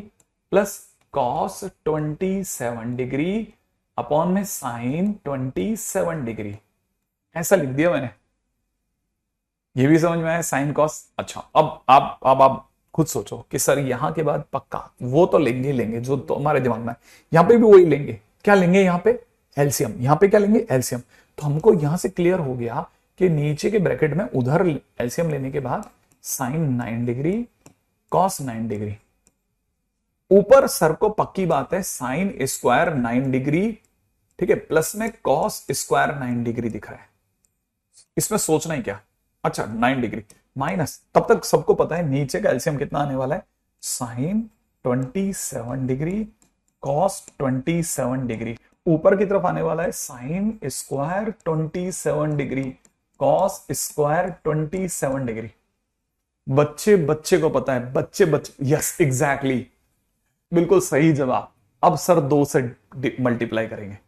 plus cos 27 degree upon में sin 27 डिग्री। ऐसा लिख दिया मैंने। ये भी समझ में आया, साइन कॉस। अच्छा, अब आप खुद सोचो कि सर यहां के बाद पक्का वो तो लेंगे जो तो हमारे दिमाग में, यहां पे भी वही लेंगे। क्या लेंगे? यहां पे एलसीएम। यहां पे क्या लेंगे? एलसीएम। तो हमको यहां से क्लियर हो गया कि नीचे के ब्रैकेट में उधर एलसीएम लेने के बाद साइन 9 डिग्री कॉस 9 डिग्री। ऊपर सर को पक्की बात है साइन स्क्वायर 9 डिग्री, ठीक है, प्लस में कॉस स्क्वायर 9 डिग्री दिख रहा है, इसमें सोचना ही क्या। अच्छा 9 डिग्री माइनस, तब तक सबको पता है नीचे का एलसीएम कितना आने वाला है, साइन 27 डिग्री कॉस 27 डिग्री। ऊपर की तरफ आने वाला है sine square 27 degree cos square 27 degree. बच्चे बच्चे को पता है, बच्चे बच्चे, यस एग्जैक्टली, बिल्कुल सही जवाब। अब सर 2 से मल्टीप्लाई करेंगे,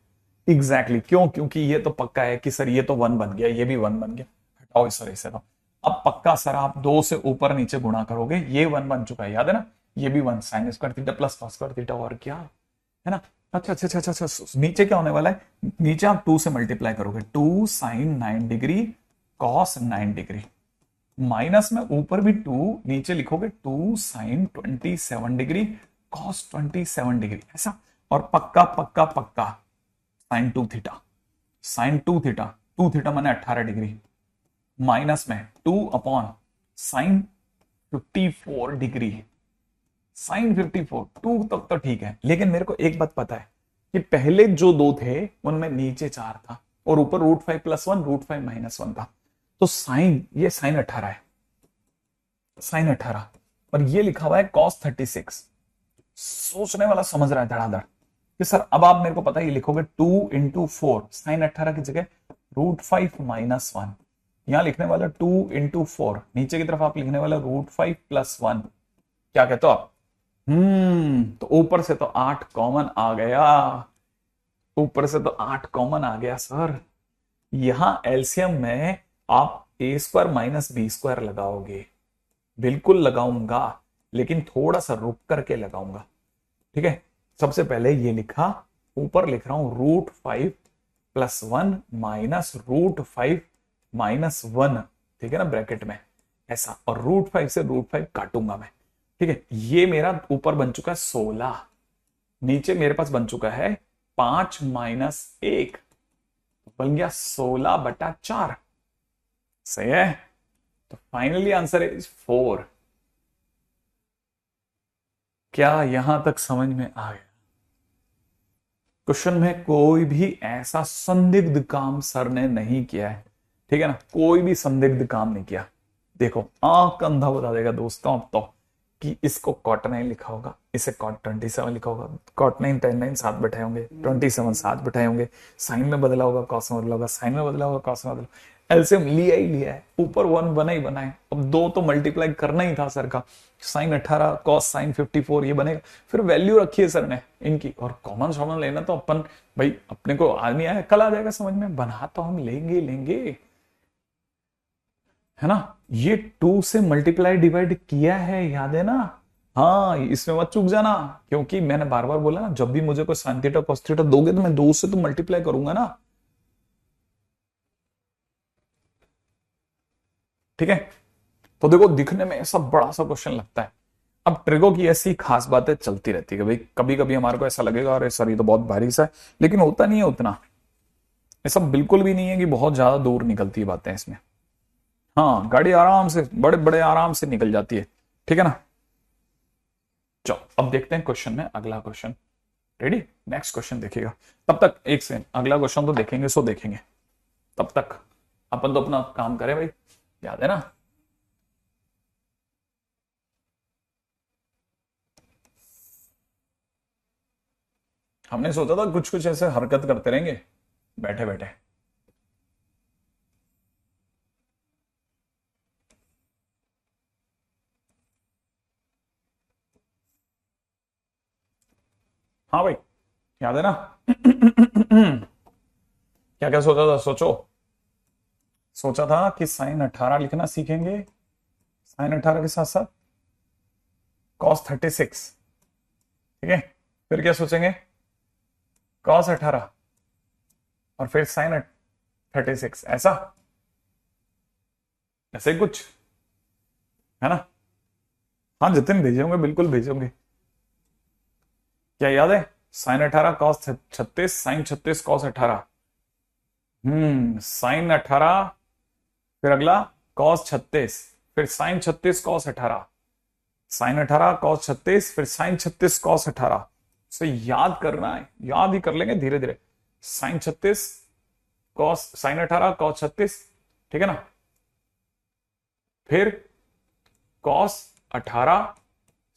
एग्जैक्टली क्यों, क्योंकि ये तो पक्का है कि सर ये तो 1 बन गया, ये भी 1 बन गया, हटाओ सर इसे। तो अब पक्का सर आप 2 से ऊपर नीचे गुणा करोगे, ये 1 बन चुका है, याद है ना, ये भी 1 sign square theta plus cos square theta, और क्या है ना। अच्छा अच्छा अच्छा अच्छा अच्छा, नीचे क्या होने वाला है, नीचे आप 2 से मल्टीप्लाई करोगे, 2 sine 9 degree cos 9 degree, minus में ऊपर भी 2, नीचे लिखोगे 2 साइन 27 डिग्री कॉस 27 डिग्री, ऐसा। और पक्का पक्का पक्का sine 2 theta, sine 2 theta, 2 theta माने 18 डिग्री, माइनस में 2 अपॉन साइन 54 डिग्री, साइन 54, 2 तक तो ठीक है, लेकिन मेरे को एक बात पता है कि पहले जो 2 थे उनमें नीचे 4 था और ऊपर √5 + 1 √5 - 1 था, तो साइन, ये साइन 18 है, साइन 18, और ये लिखा हुआ है cos 36। सोचने वाला समझ रहा है धड़ाधड़ कि सर अब आप मेरे को पता है ये लिखोगे 2 × 4, साइन 18 की जगह √5 - 1, यहां लिखने वाला 2 × 4, नीचे की तरफ आप लिखने वाला √5 + 1, क्या कहते हो आप, तो ऊपर से तो 8 कॉमन आ गया, ऊपर से तो 8 कॉमन आ गया सर। यहां एलसीएम में आप a² - b² लगाओगे, बिल्कुल लगाऊंगा, लेकिन थोड़ा सा रुक करके लगाऊंगा, ठीक है। सबसे पहले ये लिखा, ऊपर लिख रहा हूं √5 + 1 माइनस √5 - 1, ठीक है ना, ब्रैकेट में ऐसा, और √5 से √5 काटूंगा मैं, ठीक है। ये मेरा ऊपर बन चुका है 16, नीचे मेरे पास बन चुका है 5 - 1, बन गया 16/4, सही है। तो फाइनली आंसर इज 4। क्या यहां तक समझ में आ गया? क्वेश्चन में कोई भी ऐसा संदिग्ध काम सर ने नहीं किया है, ठीक है ना, कोई भी संदिग्ध काम नहीं किया। देखो आंख अंधा बता देगा दोस्तों अब तो कि इसको cot 9 लिखा होगा, इसे cot 27 लिखा होगा, cot 9 tan 9 साथ बैठाए होंगे, 27 साथ बैठाए होंगे, साइन में बदला होगा, कॉस में बदला होगा, साइन में बदला होगा, कॉस में बदला, एलसीएम लिया ही लिया है, ऊपर 1 बना ही बना है, अब 2 तो मल्टीप्लाई करना ही था सर का, साइन 18 कॉस साइन 54 ये बनेगा, फिर वैल्यू रखी है सर ने इनकी, और कॉमन शॉमन लेना तो अपन भाई अपने को आज नहीं आया, कल आ जाएगा समझ में, बना तो हम लेंगे लेंगे, है ना। ये 2 से मल्टीप्लाई डिवाइड किया है, याद है ना, हाँ इसमें मत चूक जाना, क्योंकि मैंने बार बार बोला ना, जब भी मुझे कोई साइन थीटा कॉस थीटा दोगे तो मैं 2 से तो मल्टीप्लाई करूंगा ना, ठीक है। तो देखो दिखने में ऐसा बड़ा सा क्वेश्चन लगता है, अब ट्रिगो की ऐसी खास बातें चलती रहती है, भाई कभी कभी हमारे को ऐसा लगेगा अरे सर ये तो बहुत भारी सा है, लेकिन होता नहीं है उतना, ऐसा बिल्कुल भी नहीं है कि बहुत ज्यादा दूर निकलती है बातें इसमें, हाँ गाड़ी आराम से, बड़े बड़े आराम से निकल जाती है, ठीक है ना। चलो अब देखते हैं क्वेश्चन में अगला क्वेश्चन, रेडी, नेक्स्ट क्वेश्चन देखिएगा, तब तक एक सेकंड, अगला क्वेश्चन तो देखेंगे, सो देखेंगे, तब तक अपन तो अपना काम करें भाई, याद है ना। हमने सोचा था कुछ कुछ ऐसे हरकत करते रहेंगे बैठे बैठे, हाँ भाई याद है ना। क्या क्या सोचा था, सोचो, सोचा था कि साइन 18 लिखना सीखेंगे, साइन 18 के साथ साथ कॉस 36, ठीक है, फिर क्या सोचेंगे, कॉस 18 और फिर साइन 36, ऐसा, ऐसे ही कुछ है ना। हाँ जितने भेजेंगे बिल्कुल भेजेंगे, क्या याद है, sine 18 cos 36, sine 36 cos 18, sine 18, फिर अगला कॉस 36, फिर साइन 36 कॉस 18, साइन 18 कॉस 36, फिर साइन 36 कॉस 18। तो याद करना है, याद ही कर लेंगे धीरे धीरे। साइन 36 कॉस, साइन 18 कॉस 36, ठीक है ना। फिर कॉस 18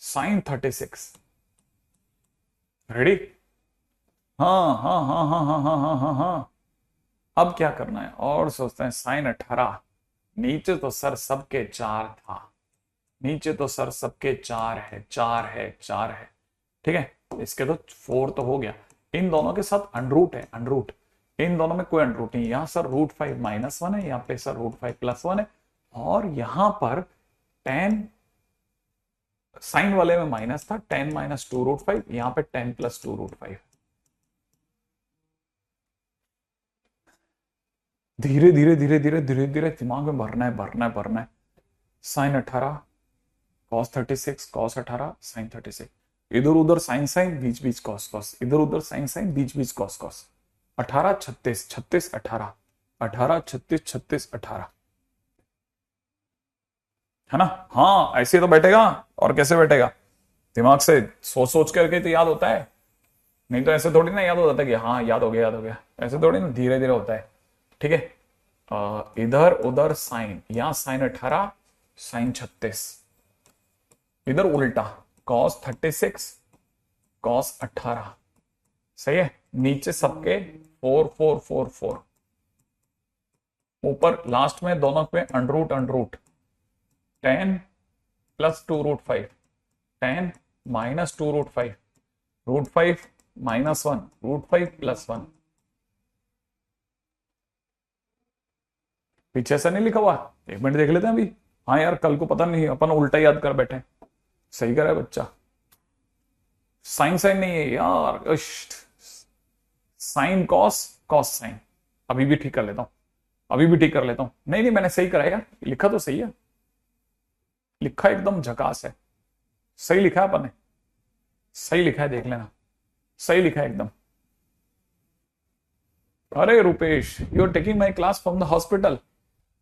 साइन 36। रेडी? हाँ हाँ हाँ हाँ हाँ हाँ हाँ हाँ हाँ। अब क्या करना है और सोचते हैं। साइन 18, नीचे तो सर सबके 4 था, नीचे तो सर सबके 4 है, 4 है, 4 है, ठीक है। इसके तो 4 तो हो गया। इन दोनों के साथ अनरूट है, अनरूट। इन दोनों में कोई अनरूट नहीं। यहां सर √5 -1 है, यहाँ पे सर √5 +1 है, और यहां पर tan, साइन वाले में माइनस था, tan -2 √5, यहां पे tan +2 √5। धीरे धीरे धीरे धीरे धीरे धीरे दिमाग में भरना है, भरना है, भरना है। साइन 18 कॉस 36, कॉस 18 साइन 36, इधर उधर साइन साइन, बीच बीच कॉस कॉस, इधर उधर साइन साइन, बीच बीच कॉस कॉस। 18 36, 36 18, 18 36 36 18, है ना। हाँ ऐसे तो बैठेगा, और कैसे बैठेगा? दिमाग से सोच सोच करके तो याद होता है, नहीं तो ऐसे थोड़ी ना याद हो जाता है कि हाँ याद हो गया, याद हो गया। ऐसे थोड़ी ना, धीरे धीरे होता है, ठीक है। इधर उधर साइन, यहां साइन 18 साइन 36, इधर उल्टा कॉस 36 कॉस 18, सही है। नीचे सबके 4 4 4 4, ऊपर लास्ट में दोनों पे अंडरूट अंडरूट। tan +2 √5, tan -2 √5, √5 -1, √5 +1। पीछे से नहीं लिखा हुआ, एक मिनट देख लेते हैं अभी। हाँ यार, कल को पता नहीं अपन उल्टा याद कर बैठे। सही करा है बच्चा। साइन साइन नहीं है यार, साइन कॉस, कॉस साइन। अभी भी ठीक कर लेता हूं, अभी भी ठीक कर लेता हूं। नहीं नहीं, मैंने सही करा यार, लिखा तो सही है, लिखा एकदम झकास है। सही लिखा है अपन ने, सही लिखा है, देख लेना, सही लिखा है एकदम। अरे Rupesh, you are taking my class from the hospital.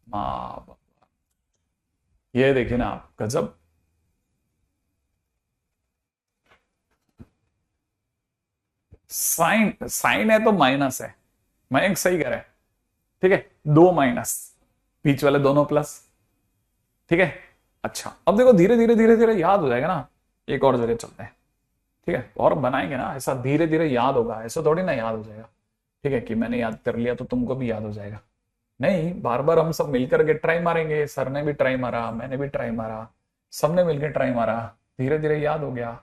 हाँ, ये देखिए ना आप, गजब। साइन, साइन है तो माइनस है, मयंक सही करे, ठीक है। 2 माइनस, बीच वाले दोनों प्लस, ठीक है। अच्छा, अब देखो धीरे धीरे धीरे धीरे याद हो जाएगा ना। एक और जगह चलते हैं, ठीक है, और बनाएंगे ना, ऐसा धीरे धीरे याद होगा, ऐसा थोड़ी ना याद हो जाएगा, ठीक है, कि मैंने याद कर लिया तो तुमको भी याद हो जाएगा। नहीं, बार बार हम सब मिलकर के ट्राई मारेंगे। सर ने भी ट्राई मारा, मैंने भी ट्राई मारा, सबने मिलकर ट्राई मारा, धीरे धीरे याद हो गया।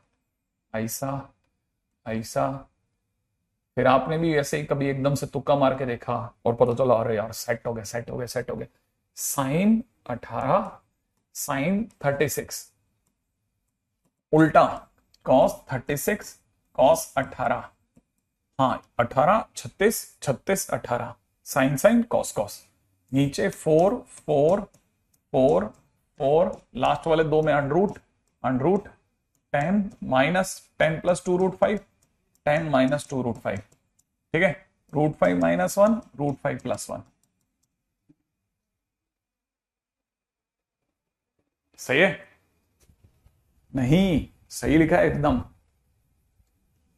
ऐसा, ऐसा, फिर आपने भी ऐसे ही कभी एकदम से तुक्का मार के देखा और पता चला अरे यार सेट हो गया, सेट हो गया, सेट हो गया। साइन 18 साइन 36, उल्टा कॉस 36 कॉस 18, हाँ 18 36 36 18, साइन साइन कॉस कॉस। नीचे 4 4 4 4, लास्ट वाले दो में अनरूट अनरूट, 10 -10 +2 √5, 10 -2 √5, ठीक है। √5 -1, √5 +1, सही है? नहीं, सही लिखा है एकदम।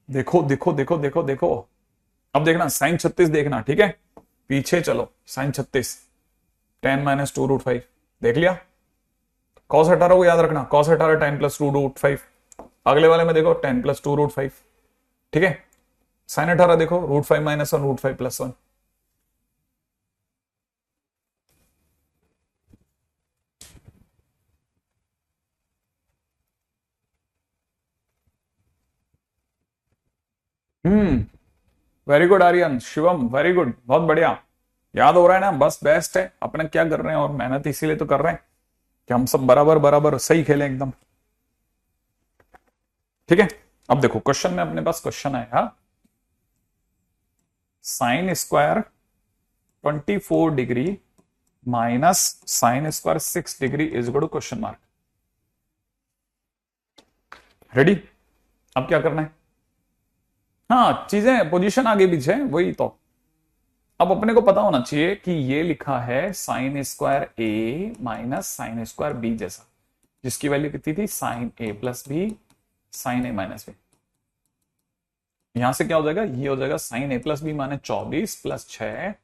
देखो देखो देखो देखो देखो, अब देखना साइन 36 देखना, ठीक है। पीछे चलो, साइन 36 10 -2 √5, देख लिया। कॉस 18 को याद रखना, कॉस 18 10 +2 √5। अगले वाले में देखो 10 +2 √5, ठीक है। साइन 18 देखो, √5 -1, √5 +1। Very good Aryan, Shivam, very good, बहुत बढ़िया। याद हो रहा है ना, बस बेस्ट है। अपने क्या कर रहे हैं, और मेहनत इसीलिए तो कर रहे हैं कि हम सब बराबर बराबर सही खेलें एकदम, ठीक है। अब देखो क्वेश्चन में अपने पास क्वेश्चन आया, sine square 24 degree minus sine square 6 degree is equal to question mark. Ready? अब क्या करना है? हाँ, चीजें पोजीशन आगे पीछे वही तो, अब अपने को पता होना चाहिए कि ये लिखा है sign square A minus sine square B जैसा, जिसकी वैल्यू कितनी थी साइन ए प्लस बी साइन ए माइनस बी। यहां से क्या हो जाएगा, ये हो जाएगा साइन ए प्लस बी माने 24 प्लस 6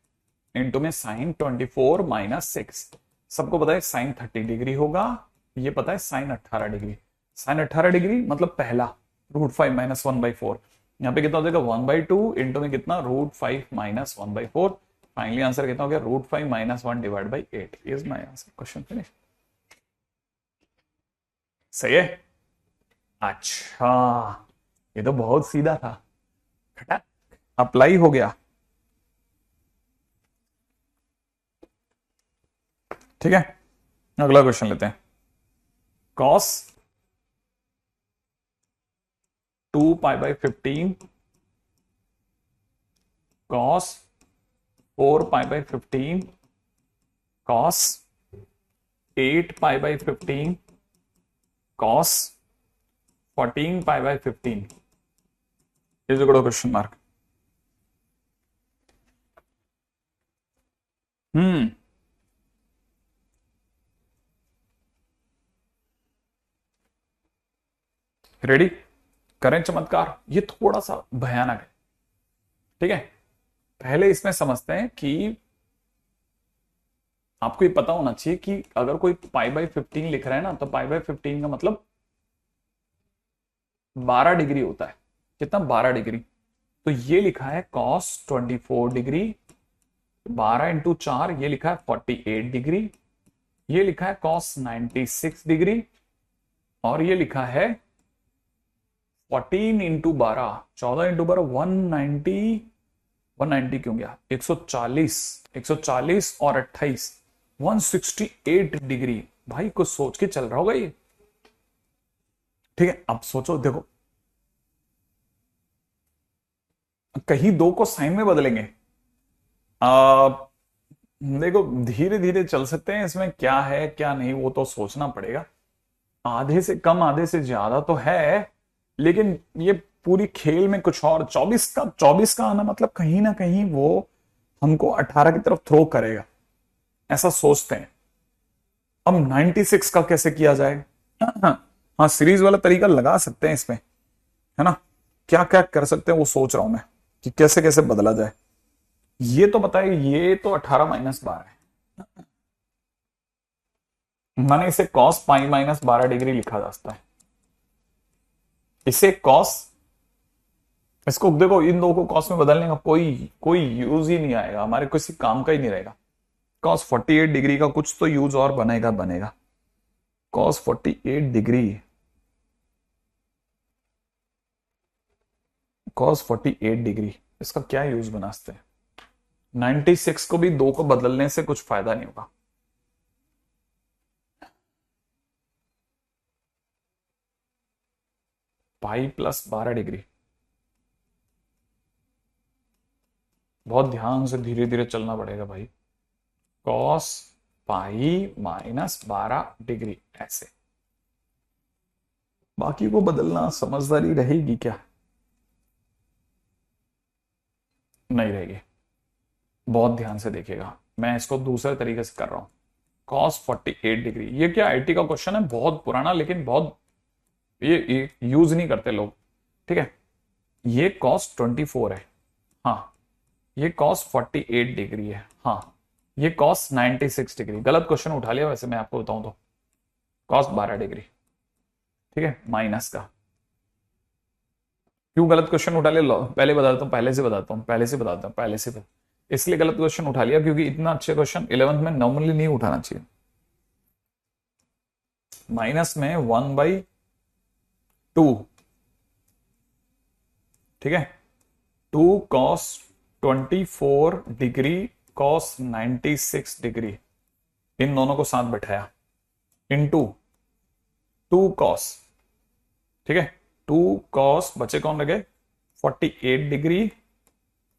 इंटू में साइन 24 माइनस 6। सबको पता है साइन 30 डिग्री होगा, ये पता है साइन 18 डिग्री। साइन 18 डिग्री मतलब पहला √5 माइनस 1/4। यहाँ पे कितना हो जाएगा 1/2 इंटू में कितना √5 माइनस 1/4। फाइनली आंसर कितना हो गया √5 minus 1 divide by 8 is my answer. Question finish. सही है। अच्छा, ये तो बहुत सीधा था, खटक अप्लाई हो गया। ठीक है, अगला क्वेश्चन लेते हैं। Cos 2π/15 cos 4π/15 cos 8π/15 cos 14π/15 is equal to question mark. Ready, करें चमत्कार। ये थोड़ा सा भयानक है, ठीक है। पहले इसमें समझते हैं कि आपको ये पता होना चाहिए कि अगर कोई π/15 लिख रहा है ना, तो π/15 का मतलब 12 डिग्री होता है। कितना 12 डिग्री। तो ये लिखा है cos 24 डिग्री, 12 इंटू 4 ये लिखा है 48 डिग्री, ये लिखा है cos 96 डिग्री, और ये लिखा है 14 इंटू 12 14 इंटू 12 190 क्यों गया 140 और 28 168 डिग्री। भाई कुछ सोच के चल रहा होगा ये, ठीक है। अब सोचो, देखो कहीं दो को साइन में बदलेंगे। देखो धीरे धीरे चल सकते हैं, इसमें क्या है क्या नहीं वो तो सोचना पड़ेगा। आधे से कम आधे से ज्यादा तो है, लेकिन ये पूरी खेल में कुछ और 24 का आना मतलब कहीं ना कहीं वो हमको 18 की तरफ थ्रो करेगा, ऐसा सोचते हैं। अब 96 का कैसे किया जाए। हाँ सीरीज वाला तरीका लगा सकते हैं इसमें, है ना। क्या क्या कर सकते हैं वो सोच रहा हूं मैं कि कैसे कैसे बदला जाए। ये तो बताइए, ये तो 18 माइनस 12 है, मैंने इसे cos पाई माइनस 12 डिग्री लिखा जा सकता है। इसे cos, इसको देखो इन दो को cos में बदलने का कोई यूज ही नहीं आएगा, हमारे किसी काम का ही नहीं रहेगा। cos 48 डिग्री का कुछ तो यूज और बनेगा। cos 48 डिग्री, cos 48 डिग्री इसका क्या यूज बना सकते हैं। 96 को भी 2 को बदलने से कुछ फायदा नहीं होगा। पाई प्लस 12 डिग्री, बहुत ध्यान से धीरे धीरे चलना पड़ेगा भाई। cos पाई माइनस 12 डिग्री ऐसे, बाकी को बदलना समझदारी रहेगी क्या, नहीं रहेगी। बहुत ध्यान से देखिएगा, मैं इसको दूसरे तरीके से कर रहा हूं। cos 48 डिग्री, ये क्या आईटी का क्वेश्चन है, बहुत पुराना, लेकिन बहुत ये यूज नहीं करते लोग, ठीक है। ये cos 24 है, हाँ। ये cos 48 डिग्री है, हाँ। ये cos 96 डिग्री। गलत क्वेश्चन उठा लिया वैसे मैं आपको बताऊं तो, cos 12 डिग्री, ठीक है, माइनस का। क्यों गलत क्वेश्चन उठा लिया, पहले बताता हूं, पहले से इसलिए गलत क्वेश्चन उठा लिया क्योंकि इतना अच्छे क्वेश्चन 11th में नॉर्मली नहीं उठाना चाहिए। माइनस में 1/2, ठीक है। 2 cos 24 डिग्री cos 96 डिग्री, इन दोनों को साथ बैठाया इनटू 2 cos, ठीक है। 2 cos बचे कौन लगे 48 डिग्री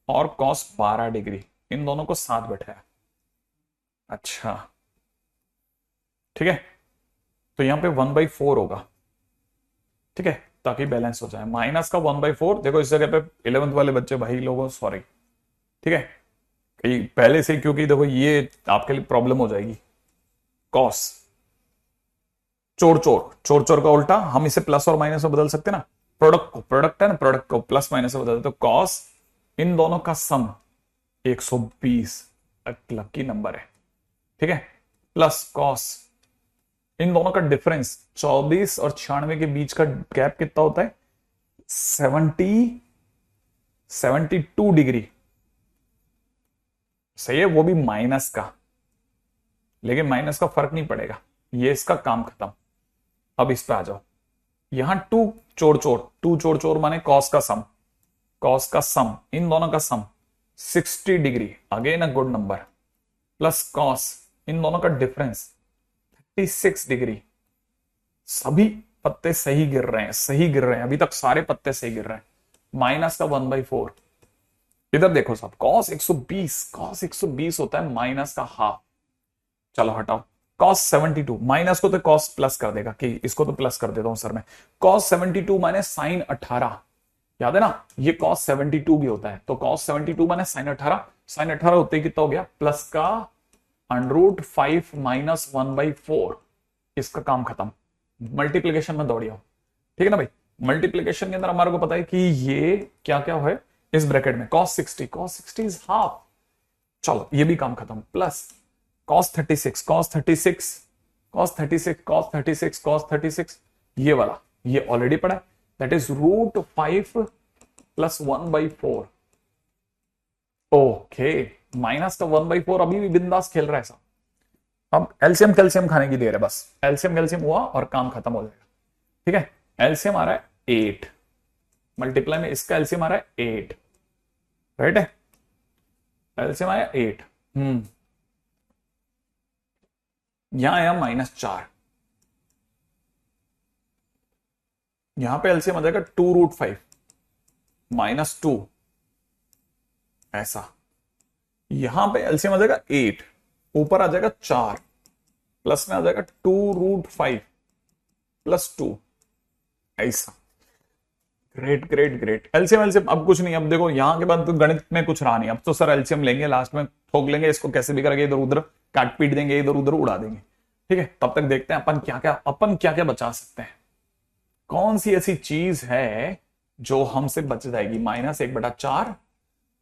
और cos 12 डिग्री, इन दोनों को साथ बैठाया। अच्छा, ठीक है। तो यहां पे 1/4 होगा, ठीक है, ताकि बैलेंस हो जाए। माइनस का 1/4, देखो इस जगह पे 11th वाले बच्चे भाई लोगों सॉरी, ठीक है, पहले से, क्योंकि देखो ये आपके लिए प्रॉब्लम हो जाएगी। कॉस, चोर चोर, चोर चोर का उल्टा, हम इसे प्लस और माइनस में बदल सकते हैं ना। प्रोडक्ट को, प्रोडक्ट है ना, प्रोडक्ट को प्लस माइनस में बदल तो कॉस इन दोनों का सम 120, एक लकी नंबर है, ठीक है। प्लस कॉस इन दोनों का डिफरेंस 24 और 96 के बीच का गैप कितना होता है? 72 डिग्री। सही है, वो भी माइनस का, लेकिन माइनस का फर्क नहीं पड़ेगा, ये इसका काम खत्म। अब इस पे आ जाओ। यहां टू चोर चोर, टू चोर चोर माने कॉस का सम, कॉस का सम इन दोनों का sum 60 degree, again a good number. Plus cos इन दोनों का डिफरेंस 36 डिग्री। सभी पत्ते सही गिर रहे हैं, सही गिर रहे हैं, अभी तक सारे पत्ते सही गिर रहे हैं। माइनस का 1/4। इधर देखो साहब, कॉस 120, कॉस 120 होता है माइनस का हाफ। चलो हटाओ। कॉस 72, माइनस को तो कॉस प्लस कर देगा, कि इसको तो प्लस कर देता हूं सर मैं। कॉस 72 माने साइन 18, याद है ना, ये कॉस 72 भी होता है, तो कॉस 72 माने साइन 18, साइन 18 होते ही कितना हो गया? प्लस का √5 माइनस 1/4। इसका काम खत्म। मल्टीप्लीकेशन में दौड़िया, ठीक है ना भाई। मल्टीप्लीकेशन के अंदर हमारे को पता है कि ये क्या क्या है इस ब्रैकेट में, cos 60, cos 60 इज हाफ। चलो ये भी काम खत्म। Plus cos 36, cos 36, cos 36, cos 36, cos 36, ये वाला ये ऑलरेडी पड़ा है, that is √5 plus 1/4। Okay, minus का 1/4 अभी भी बिंदास खेल रहा है साहब। अब एलसीएम कैल्शियम खाने की देर है, बस एलसीएम कैल्शियम हुआ और काम खत्म हो जाएगा, ठीक है। एलसीएम आ रहा है 8, मल्टीप्लाई में इसका एलसीएम आ रहा है 8, राइट है। एलसीएम आया 8, यहां आया -4, यहां पे एलसीएम आ जाएगा 2√5 -2, ऐसा। यहां पे एलसीएम आ जाएगा 8, ऊपर आ जाएगा 4, प्लस में आ जाएगा 2√5 प्लस 2, ऐसा। Great great great. LCM LCM अब कुछ नहीं, अब देखो यहां के बाद तो गणित में कुछ रहा नहीं, अब तो सर एलसीएम लेंगे, लास्ट में ठोक लेंगे इसको, कैसे भी करके इधर उधर काट पीट देंगे, इधर उधर उड़ा देंगे, ठीक है। तब तक देखते हैं अपन क्या क्या बचा सकते हैं। कौन सी ऐसी चीज है जो हमसे बच जाएगी? -1/4,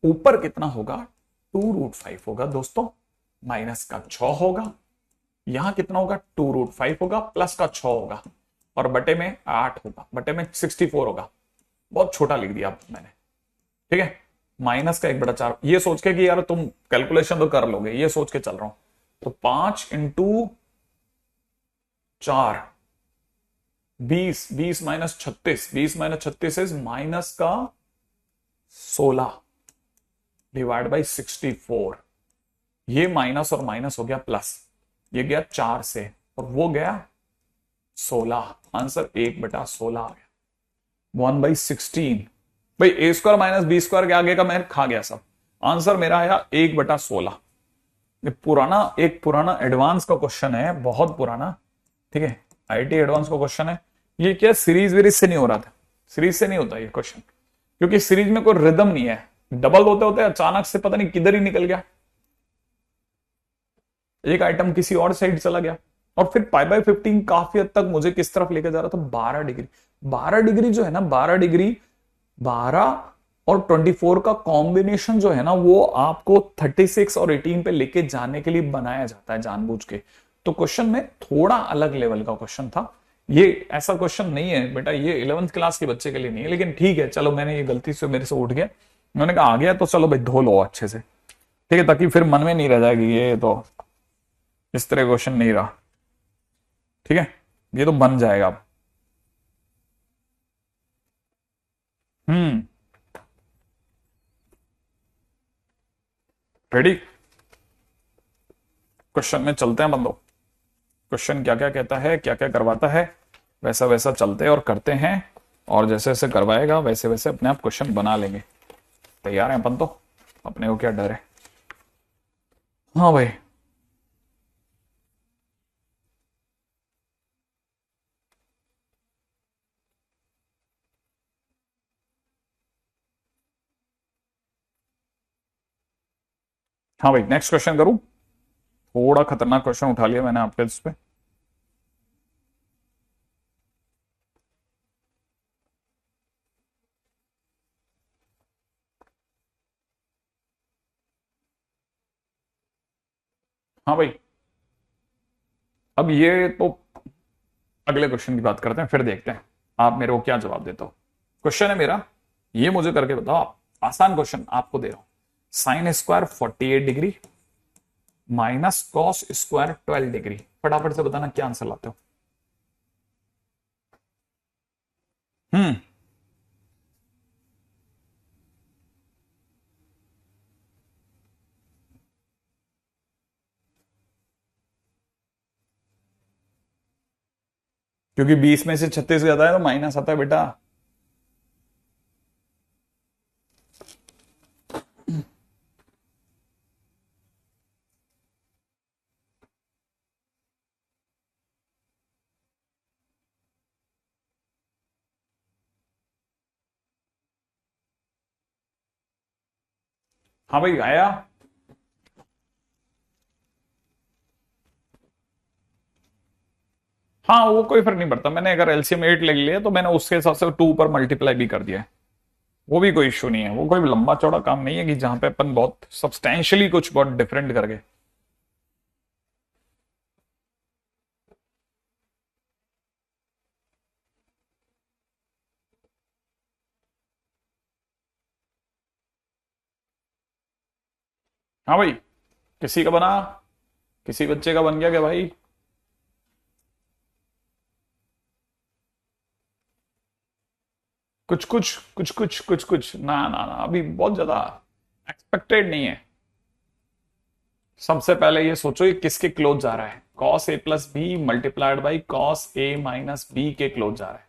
ऊपर कितना होगा? 2√5 होगा दोस्तों, माइनस का 6 होगा, यहां कितना होगा? 2√5 होगा, प्लस का 6 होगा, और बटे में 8 होगा, बटे में 64 होगा। बहुत छोटा लिख दिया मैंने, ठीक है। माइनस का 1/4, ये सोच के कि यार तुम कैलकुलेशन तो कर लोगे, ये सोच के चल रहा हूं। तो 5 × 4 20, 20 - 36, 20 - 36 इज माइनस का 16 डिवाइड बाई 64। ये माइनस और माइनस हो गया प्लस, ये गया 4 से और वो गया 16, आंसर 1/16 आ गया। 1/16 भाई, a² - b² के आगे का मैं खा गया सब, आंसर मेरा आया 1/16। एक पुराना एडवांस का क्वेश्चन है, बहुत पुराना, ठीक है, आईटी एडवांस का क्वेश्चन है। ये क्या सीरीज वीरीज से नहीं हो रहा था, सीरीज से नहीं होता ये क्वेश्चन, क्योंकि सीरीज में कोई रिदम नहीं है, डबल होते होते अचानक से पता नहीं किधर ही निकल गया, एक आइटम किसी और साइड चला गया। और फिर π/15 काफी हद तक मुझे किस तरफ लेके जा रहा था? 12 डिग्री। 12 डिग्री जो है ना, 12 डिग्री, 12 और 24 का कॉम्बिनेशन जो है ना, वो आपको 36 और 18 पे लेके जाने के लिए बनाया जाता है जानबूझ के। तो क्वेश्चन में थोड़ा अलग लेवल का क्वेश्चन था, ये ऐसा क्वेश्चन नहीं है बेटा, ये 11th क्लास के बच्चे के लिए नहीं है, लेकिन ठीक है चलो, मैंने ये गलती से मेरे से उठ गया, मैंने कहा आ गया तो चलो भाई धो लो अच्छे से, ठीक है, ताकि फिर मन में नहीं रह जाएगी ये तो इस तरह क्वेश्चन नहीं रहा, ठीक है, ये तो बन जाएगा अब। हम्म, रेडी? क्वेश्चन में चलते हैं बंदो, क्वेश्चन क्या क्या कहता है, क्या क्या करवाता है, वैसा वैसा चलते और करते हैं, और जैसे जैसे करवाएगा वैसे वैसे अपने आप क्वेश्चन बना लेंगे। तैयार हैं अपन तो, अपने को क्या डर है। हाँ भाई, हाँ भाई, नेक्स्ट क्वेश्चन करूं? थोड़ा खतरनाक क्वेश्चन उठा लिया मैंने आपके इस पे। हाँ भाई, अब ये तो अगले क्वेश्चन की बात करते हैं, फिर देखते हैं आप मेरे को क्या जवाब देते हो। क्वेश्चन है मेरा, ये मुझे करके बताओ आप। आसान क्वेश्चन आपको दे रहा हूं। Sign square 48 degree minus cos square 12 degree, फटाफट से बताना क्या आंसर लाते हो। हम्म। क्योंकि 20 में से 36 जाता है तो माइनस आता है बेटा। हाँ भाई, आया। हाँ, वो कोई फर्क नहीं पड़ता, मैंने अगर एलसीएम 8 ले लिया तो मैंने उसके हिसाब से 2 पर मल्टीप्लाई भी कर दिया है। वो भी कोई इश्यू नहीं है, वो कोई लंबा चौड़ा काम नहीं है कि जहां पे अपन बहुत सब्सटेंशियली कुछ बहुत डिफरेंट करके। हाँ भाई, किसी का बना, किसी बच्चे का बन गया क्या भाई? कुछ कुछ कुछ कुछ कुछ कुछ ना ना ना, अभी बहुत ज्यादा एक्सपेक्टेड नहीं है। सबसे पहले ये सोचो ये किसके क्लोज जा रहा है, cos A plus B multiplied by cos A minus B के क्लोज जा रहा है।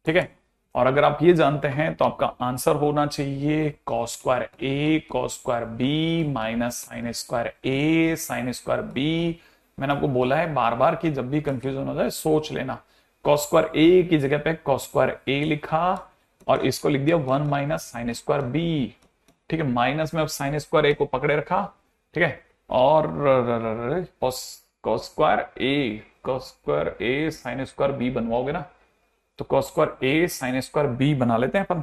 ठीक है। और अगर आप ये जानते हैं तो आपका आंसर होना चाहिए cos square A cos square B minus sine square A sine square B. मैंने आपको बोला है बार बार कि जब भी कंफ्यूजन हो जाए सोच लेना। कॉस स्क्वायर ए की जगह पे कॉस स्क्वायर ए लिखा और इसको लिख दिया 1 माइनस साइन स्क्वायर बी। ठीक है, माइनस में अब साइन स्क्वायर ए को पकड़े रखा। ठीक है। और cos cos square A sine square B बनवाओगे ना, तो cos square A sine square B बना लेते हैं अपन।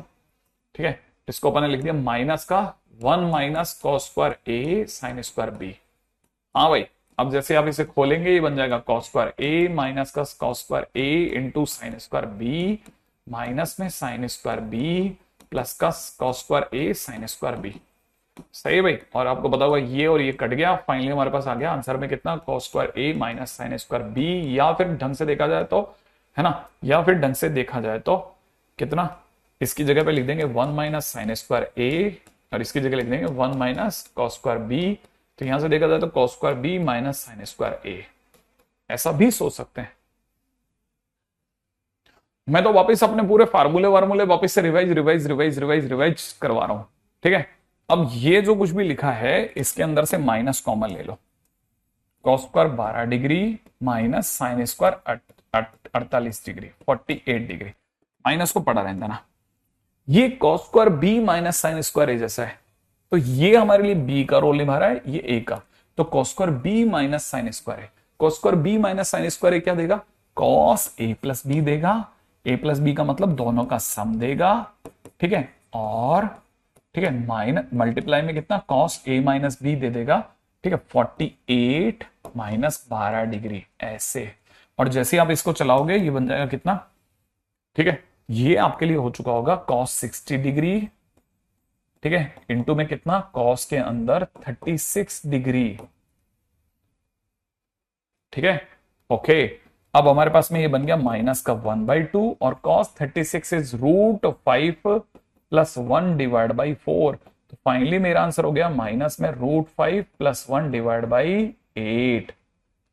ठीक है। इसको अपन ने लिख दिया माइनस का 1 minus cos square A sine square B. हाँ भाई, अब जैसे आप इसे खोलेंगे ये बन जाएगा कॉस स्क्वायर ए माइनस का cos square A into sine square B minus में साइन स्क्वायर बी प्लस का cos square A sine square B. सही है भाई। और आपको पता होगा ये और ये कट गया, फाइनली हमारे पास आ गया आंसर में कितना, cos square A minus sine square B. या फिर ढंग से देखा जाए तो, है ना, या फिर ढंग से देखा जाए तो कितना, इसकी जगह पे लिख देंगे 1 माइनस साइन स्क्वायर ए और इसकी जगह लिख देंगे 1 माइनस कॉस स्क्वायर बी। तो यहां से देखा जाए तो cos square B minus sine square A, ऐसा भी सोच सकते हैं। मैं तो वापस अपने पूरे फार्मूले वार्मूले वापस से revise revise revise revise revise करवा रहा हूं। ठीक है। अब ये जो कुछ भी लिखा है इसके अंदर से माइनस कॉमन ले लो। Cos square 12 degree minus sine square 48 degree 48 degree, minus को पढ़ा रहता ना। ये cos square B minus sine square A जैसा है, तो ये हमारे लिए बी का रोल निभा रहा है, ये ए का। तो cos square B minus sine square है, cos square B minus sine square A क्या देगा, कॉस ए प्लस बी देगा। ए प्लस बी का मतलब दोनों का सम देगा। ठीक है। और ठीक है, माइनस मल्टीप्लाई में कितना, कॉस ए माइनस बी दे देगा। ठीक है, 48 माइनस 12 डिग्री ऐसे। और जैसे आप इसको चलाओगे ये बन जाएगा कितना। ठीक है, ये आपके लिए हो चुका होगा कॉस 60 डिग्री। ठीक है, इंटू में कितना, कॉस के अंदर 36 डिग्री। ठीक है। ओके। अब हमारे पास में ये बन गया माइनस का 1/2 और cos 36 is √5 plus 1 divide by 4। तो फाइनली मेरा आंसर हो गया माइनस में √5 plus 1 divide by 8।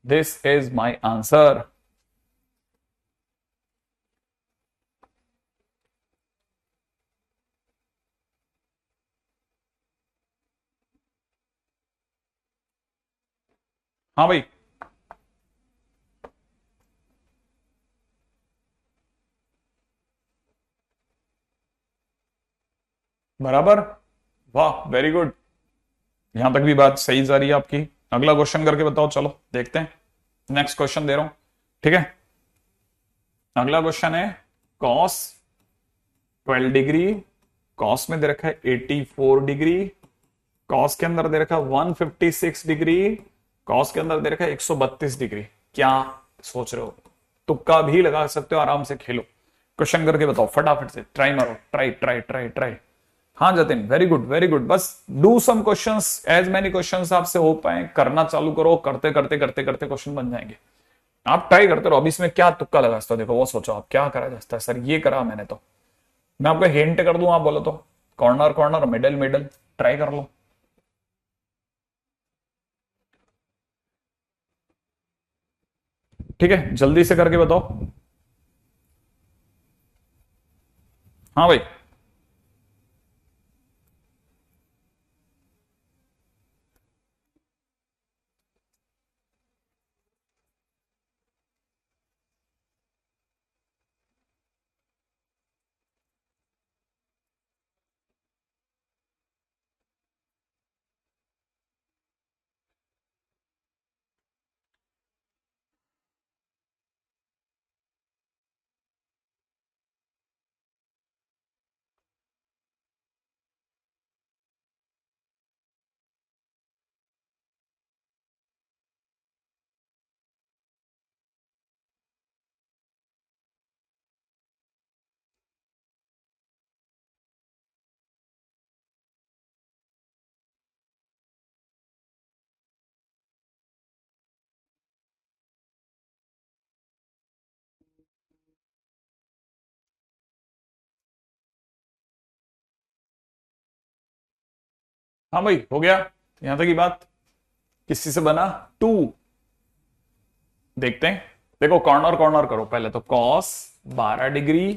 This is my answer. हाँ भाई, बराबर। वाह, वेरी गुड। यहां तक भी बात सही जा रही है आपकी? अगला क्वेश्चन करके बताओ, चलो देखते हैं। नेक्स्ट क्वेश्चन दे रहा हूं, ठीक है। अगला क्वेश्चन है कॉस 12 डिग्री, कॉस में दे रखा है 84 डिग्री, कॉस के अंदर दे रखा है 156 डिग्री, कॉस के अंदर दे रखा है 132 डिग्री। क्या सोच रहे हो? तुक्का भी लगा सकते हो, आराम से खेलो। क्वेश्चन करके बताओ फटाफट से, ट्राई मारो, ट्राई ट्राई ट्राई ट्राई। हाँ Jatin, very good very good. बस do some questions, as many questions आपसे हो पाए करना चालू करो, करते करते करते करते क्वेश्चन बन जाएंगे। आप ट्राई करते रहो। अभी इसमें क्या तुक्का लगा सकते हो, देखो वो सोचो आप क्या करा जा सकता है। सर ये करा मैंने, तो मैं आपको हिंट कर दूं, आप बोलो तो corner corner, middle middle, try कर लो। ठीक है, जल्दी से करके बताओ। हाँ भाई। हाँ भाई हो गया, यहां तक की बात। किसी से बना 2, देखते हैं। देखो कॉर्नर कॉर्नर करो पहले तो। कॉस 12 डिग्री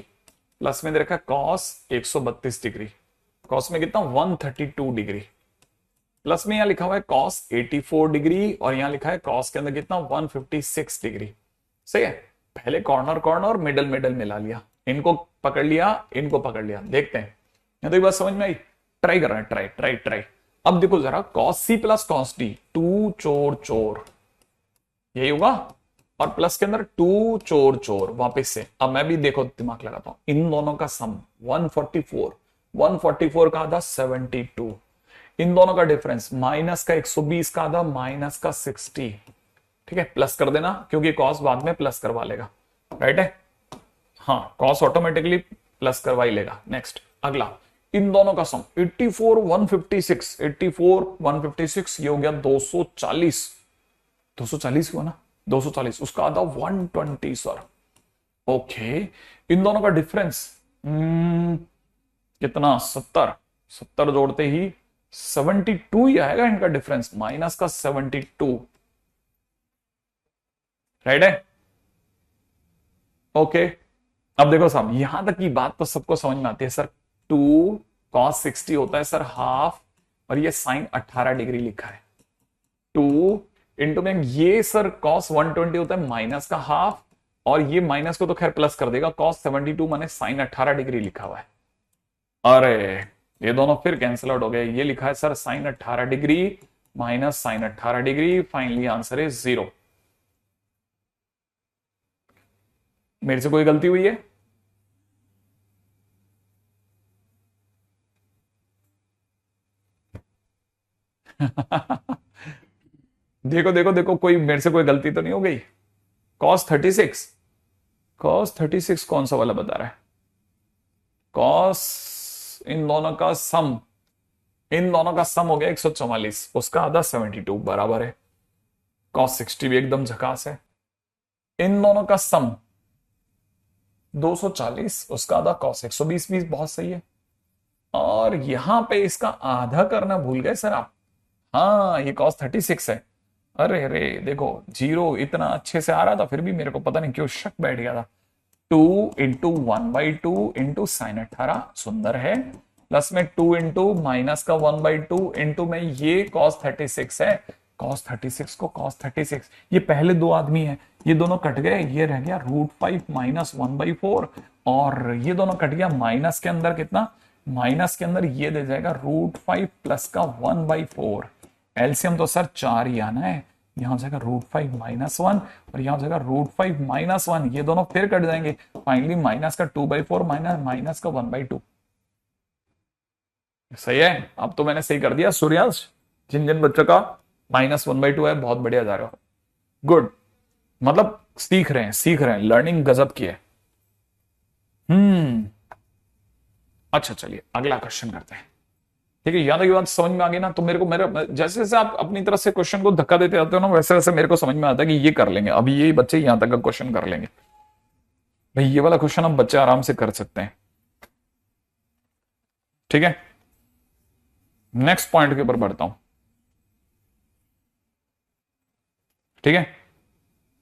प्लस में दे रखा कॉस 132 डिग्री, कॉस में कितना 132 डिग्री, प्लस में यहां लिखा हुआ है कॉस 84 डिग्री, और यहां लिखा है कॉस के अंदर कितना 156 डिग्री। सही है। पहले कॉर्नर कॉर्नर मिडल मिडल मिला लिया, इनको पकड़ लिया, इनको पकड़ लिया। देखते हैं यहां तो ये बात समझ में आई। ट्राई कर रहे हैं, ट्राई ट्राई ट्राई। अब देखो जरा, cos C plus cos D, two चोर चोर, यही होगा। और प्लस के अंदर टू चोर चोर वापस से। अब मैं भी देखो दिमाग लगाता हूं, इन दोनों का सम 144, 144 का आधा 72, इन दोनों का डिफरेंस माइनस का 120 का आधा माइनस का 60। ठीक है, प्लस कर देना क्योंकि कॉस बाद में प्लस करवा लेगा, राइट है। हाँ, कॉस ऑटोमेटिकली प्लस करवा ही लेगा। नेक्स्ट अगला, इन दोनों का सम 84 156, 84 156 ये हो गया 240, 240 हुआ ना, 240, उसका आधा 120 सर। ओके, इन दोनों का डिफरेंस कितना 70, 70 जोड़ते ही 72 ही आएगा इनका डिफरेंस, माइनस का 72, राइट है। ओके, अब देखो साहब यहां तक की बात तो सबको समझ में आती है सर। 2 cos 60 होता है सर हाफ, और ये साइन 18 डिग्री लिखा है। 2 इंटू में ये सर cos 120 होता है माइनस का हाफ, और ये माइनस को तो खैर प्लस कर देगा। cos 72 माने साइन 18 डिग्री लिखा हुआ है। अरे ये दोनों फिर कैंसिल आउट हो गए। ये लिखा है sir sine 18 degree minus sine 18 degree, finally answer है 0। मेरे से कोई गलती हुई है? देखो देखो देखो, कोई मेरे से कोई गलती तो नहीं हो गई। cos 36, cos 36 कौन सा वाला बता रहा है? cos, इन दोनों का सम, इन दोनों का सम हो गया 144, उसका आधा 72 बराबर है। cos 60 भी एकदम झकास है। इन दोनों का सम 240, उसका आधा cos 120 भी बहुत सही है। और यहां पे इसका आधा करना भूल गए सर आप। हाँ, ये cos 36 है। अरे अरे देखो, जीरो इतना अच्छे से आ रहा था, फिर भी मेरे को पता नहीं क्यों शक बैठ गया था। 2 इंटू 1/2 इंटू साइन 18, सुंदर है। प्लस में 2 इंटू माइनस का 1/2 इंटू में ये cos 36 है। cos 36 को cos 36, ये पहले दो आदमी है, ये दोनों कट गए, ये रह गया √5 माइनस 1/4, और ये दोनों कट गया। माइनस के अंदर कितना, माइनस के अंदर ये दे जाएगा √5 प्लस का 1/4, एलसीएम तो सर 4 ही आना है। यहां हो जाएगा √5 - 1 और यहां हो जाएगा √5 - 1, ये दोनों फिर कट जाएंगे। फाइनली माइनस का 2/4 माइनस का 1/2। सही है, अब तो मैंने सही कर दिया सूर्यांश। जिन जिन बच्चों का -1/2 है, बहुत बढ़िया जा रहे हो, गुड। मतलब सीख रहे हैं, सीख रहे हैं, लर्निंग गजब की है। अच्छा चलिए अगला क्वेश्चन करते हैं। ठीक है, यहां तक ये बात समझ में आ गई ना, तो मेरे को मेरे जैसे जैसे आप अपनी तरफ से क्वेश्चन को धक्का देते जाते हो ना, वैसे वैसे मेरे को समझ में आता है कि ये कर लेंगे, अभी ये बच्चे यहां तक का क्वेश्चन कर लेंगे भाई, ये वाला क्वेश्चन हम बच्चे आराम से कर सकते हैं। ठीक है, नेक्स्ट पॉइंट के ऊपर बढ़ता हूं। ठीक है,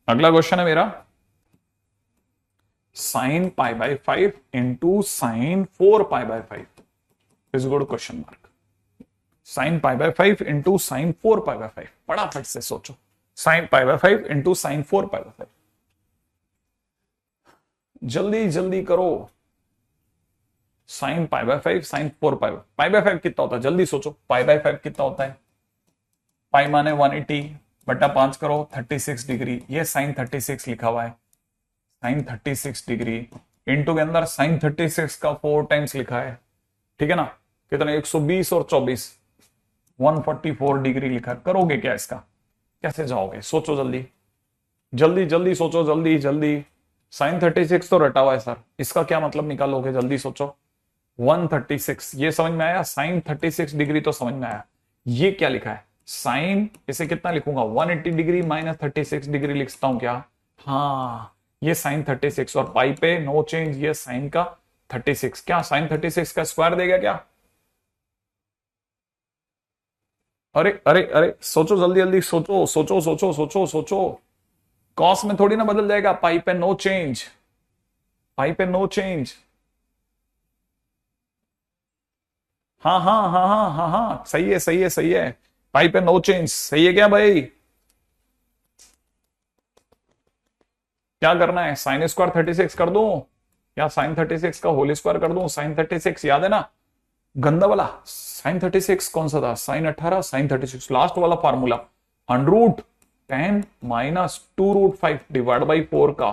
अगला क्वेश्चन है मेरा, sin π/5 into sin 4π/5 is good question mark. sin π/5 into sin 4π/5, फटाफट से सोचो, sin π/5 इंटू sin 4π/5, जल्दी जल्दी करो। sin π/5 sin 4π/5 कितना होता है, जल्दी सोचो, π/5 कितना होता है, पाई माने 180 बटा 5 करो 36 डिग्री, ये sin 36 लिखा हुआ है, sin 36 डिग्री इंटू के अंदर sin 36 का 4 टाइम्स लिखा है। ठीक है ना, कितना 120 और 24 144 डिग्री लिखा है। करोगे क्या इसका, कैसे जाओगे, सोचो जल्दी जल्दी जल्दी सोचो, जल्दी जल्दी। sin 36 तो रटा हुआ है सर, इसका क्या मतलब निकालोगे, जल्दी सोचो। 136 ये समझ में आया, sin 36 डिग्री तो समझ में आया, ये क्या लिखा है साइन, इसे कितना लिखूंगा 180 डिग्री माइनस 36 डिग्री लिखता हूं क्या, हाँ ये साइन 36 और पाई पे नो चेंज, ये साइन का 36, क्या साइन 36 का स्क्वायर देगा क्या, अरे अरे अरे सोचो जल्दी जल्दी सोचो सोचो सोचो सोचो सोचो, कॉस में थोड़ी ना बदल जाएगा, पाई पे नो चेंज, पाई पे नो चेंज, हाँ हाँ हाँ हाँ हाँ हाँ सही है सही है सही है, पाई पे नो चेंज सही है क्या भाई, क्या करना है, साइन स्क्वायर 36 कर दूं या साइन 36 का होल स्क्वायर कर दूं, साइन 36 याद है ना, गंदा वाला साइन 36 कौन सा था, साइन 18 साइन 36 लास्ट वाला फार्मूला, √10 माइनस 2√5 डिवाइड बाई 4 का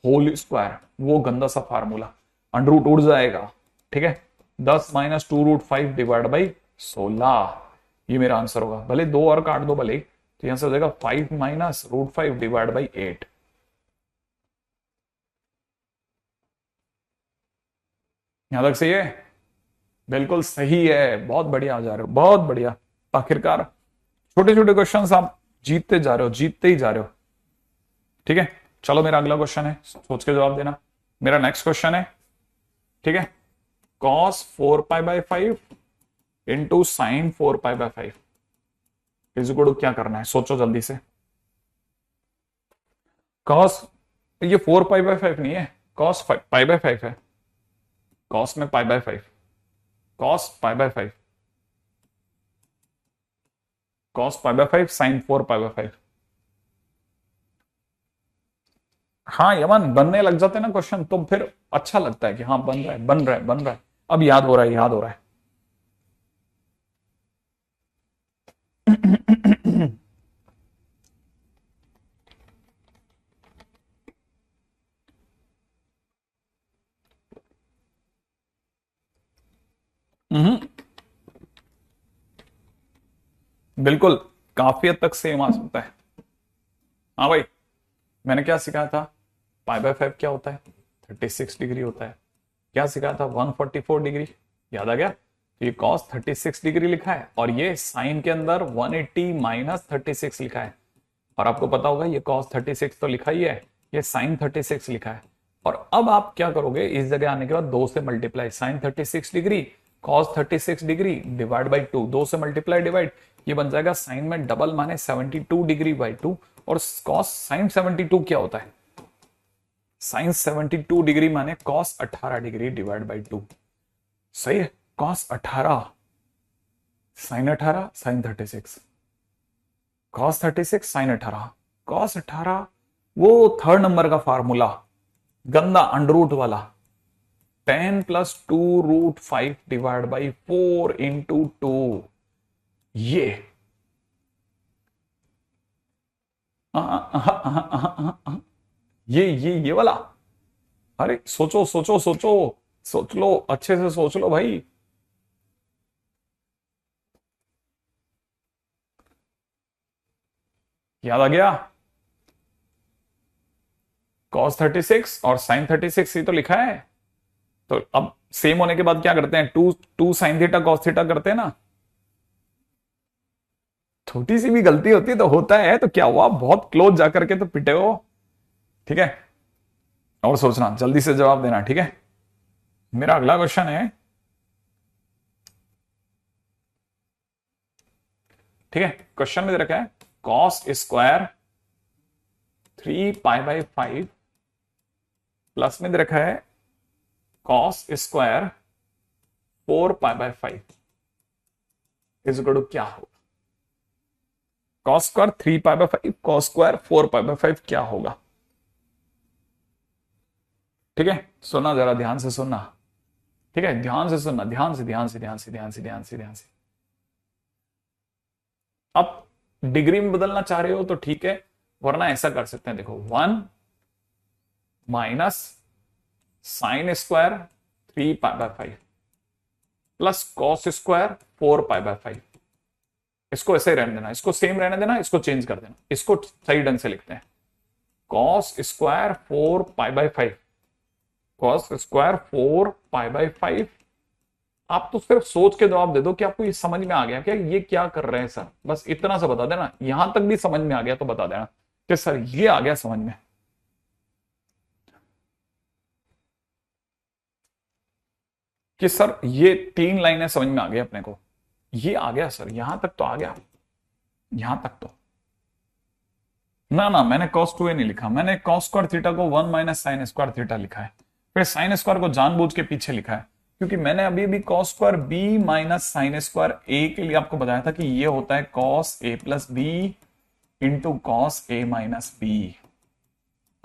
होल स्क्वायर, वो गंदा सा फार्मूला, अंडरूट उड़ जाएगा। ठीक है, 10 माइनस 2√5 डिवाइड बाई 16, ये मेरा आंसर होगा, भले 2 और काट दो भले, तो यहां से हो जाएगा 5 माइनस √5 डिवाइड बाई 8। यहां तक सही है, बिल्कुल सही है, बहुत बढ़िया आ जा रहे हो, बहुत बढ़िया। आखिरकार छोटे छोटे क्वेश्चन आप जीतते जा रहे हो, जीतते ही जा रहे हो। ठीक है, चलो मेरा अगला क्वेश्चन है, सोच के जवाब देना। मेरा नेक्स्ट क्वेश्चन है, ठीक है, cos 4π/5 into sine 4π/5 is equal to, क्या करना है सोचो जल्दी से। cos, ये 4π/5 नहीं है, cos π/5 है, cos में π/5, cos π/5, cos π/5 sin 4π/5। हाँ यमन, बनने लग जाते हैं ना क्वेश्चन तो फिर अच्छा लगता है कि हाँ बन रहा है बन रहा है बन रहा है, अब याद हो रहा है याद हो रहा है। बिल्कुल, काफी हद तक सेम आ सकता है। हाँ भाई, मैंने क्या सिखाया था, π/5 क्या होता है, 36 डिग्री होता है, क्या सिखाया था 144 डिग्री, याद आ गया, तो ये cos 36 डिग्री लिखा है और ये साइन के अंदर 180 माइनस 36 लिखा है, और आपको पता होगा ये cos 36 तो लिखा ही है, ये साइन 36 लिखा है। और अब आप क्या करोगे, इस जगह आने के बाद 2 से multiply, sine 36 degree cos 36 degree divide by 2, 2 से मल्टीप्लाई डिवाइड, ये बन जाएगा साइन में डबल माने 72 डिग्री बाई 2, और cos साइन 72 क्या होता है, साइन 72 डिग्री माने cos 18 डिग्री डिवाइड बाई 2, सही है, cos 18 sine 18 sine 36, cos 36 sine 18, cos 18 वो थर्ड नंबर का फार्मूला गंदा अंडरूट वाला, 10 प्लस 2√5 डिवाइड बाई 4 इंटू 2, ये ये वाला। अरे सोचो सोचो सोचो, सोच लो अच्छे से, सोच लो भाई। याद आ गया? कॉस 36 और साइन 36 ही तो लिखा है। तो अब सेम होने के बाद क्या करते हैं, two two sine theta cos theta करते हैं ना। छोटी सी भी गलती होती है तो होता है, तो क्या हुआ, बहुत क्लोज जाकर के तो पिटे हो। ठीक है, और सोचना, जल्दी से जवाब देना, ठीक है। मेरा अगला क्वेश्चन है, ठीक है, क्वेश्चन में दे रखा है cos square 3 pi by 5 plus में दे रखा है cos square 4 pi by 5 is equal to क्या होगा। Cos square 3 pi by 5, cos square 4 pi by 5 क्या होगा। ठीक है, सुनना जरा ध्यान से सुनना। ठीक है, ध्यान से सुनना, ध्यान से ध्यान से ध्यान से ध्यान से ध्यान से ध्यान से। अब डिग्री में बदलना चाह रहे हो तो ठीक है, वरना ऐसा कर सकते हैं, देखो 1 - sine square 3 pi by 5 plus cos square 4 pi by 5। इसको ऐसे ही रहने देना, इसको सेम रहने देना, इसको चेंज कर देना, इसको सही ढंग से लिखते हैं, cos square 4 pi by 5, cos square 4 pi by 5। आप तो सिर्फ सोच के जवाब दे दो कि आपको ये समझ में आ गया क्या, ये क्या कर रहे हैं सर, बस इतना सा बता देना। यहां तक भी समझ में आ गया तो बता देना कि सर ये आ गया समझ में, कि सर ये 3 लाइनें समझ में आ गई अपने को, ये आ गया सर, यहां तक तो आ गया, यहां तक तो। ना ना, मैंने cos 2a नहीं लिखा, मैंने cos स्क्वायर थीटा को 1 - साइन स्क्वायर थीटा लिखा है, फिर साइन स्क्वायर को जानबूझ के पीछे लिखा है, क्योंकि मैंने अभी अभी cos square b - sine square a के लिए आपको बताया था कि ये होता है cos a plus B into cos a minus B.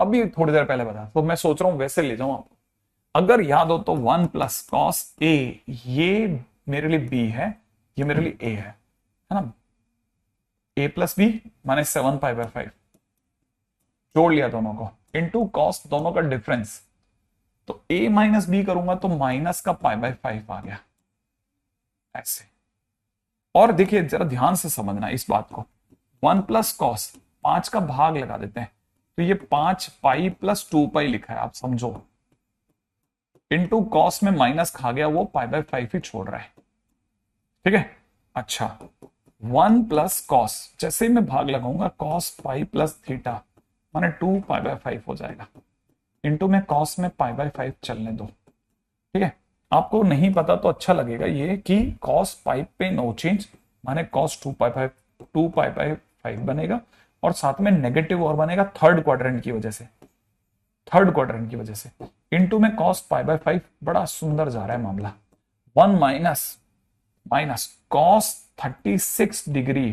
अभी थोड़ी देर पहले बताया, तो मैं सोच रहा हूं वैसे ले जाऊं आपको। अगर याद हो तो 1 + cos a, ये मेरे लिए b है, ये मेरे लिए a है ना। a प्लस बी माने 7 पाई बाई 5, जोड़ लिया दोनों को, इंटू कॉस दोनों का डिफरेंस, तो a माइनस बी करूंगा तो माइनस का पाई बाई 5 आ गया ऐसे। और देखिए जरा ध्यान से समझना इस बात को, 1 + cos, 5 का भाग लगा देते हैं, तो ये 5 पाई + 2 पाई लिखा है, आप समझो, इंटू कॉस में माइनस खा गया, वो पाई बाई 5 ही छोड़ रहा है। ठीक है, अच्छा, 1 + cos, जैसे ही मैं भाग लगाऊंगा cos पाई प्लस थीटा माने 2 पाई बाई 5 हो जाएगा, इंटू में cos में पाई बाई 5 चलने दो। ठीक है, आपको नहीं पता तो अच्छा लगेगा ये कि cos पाई पे नो चेंज माने cos 2 पाई बाई 5 बनेगा, और साथ में नेगेटिव और बनेगा थर्ड क्वाड्रेंट की वजह से, थर्ड क्वाड्रेंट की वजह से, इंटू में cos पाई बाई 5। बड़ा सुंदर जा रहा है मामला। 1 minus minus cos 36 degree,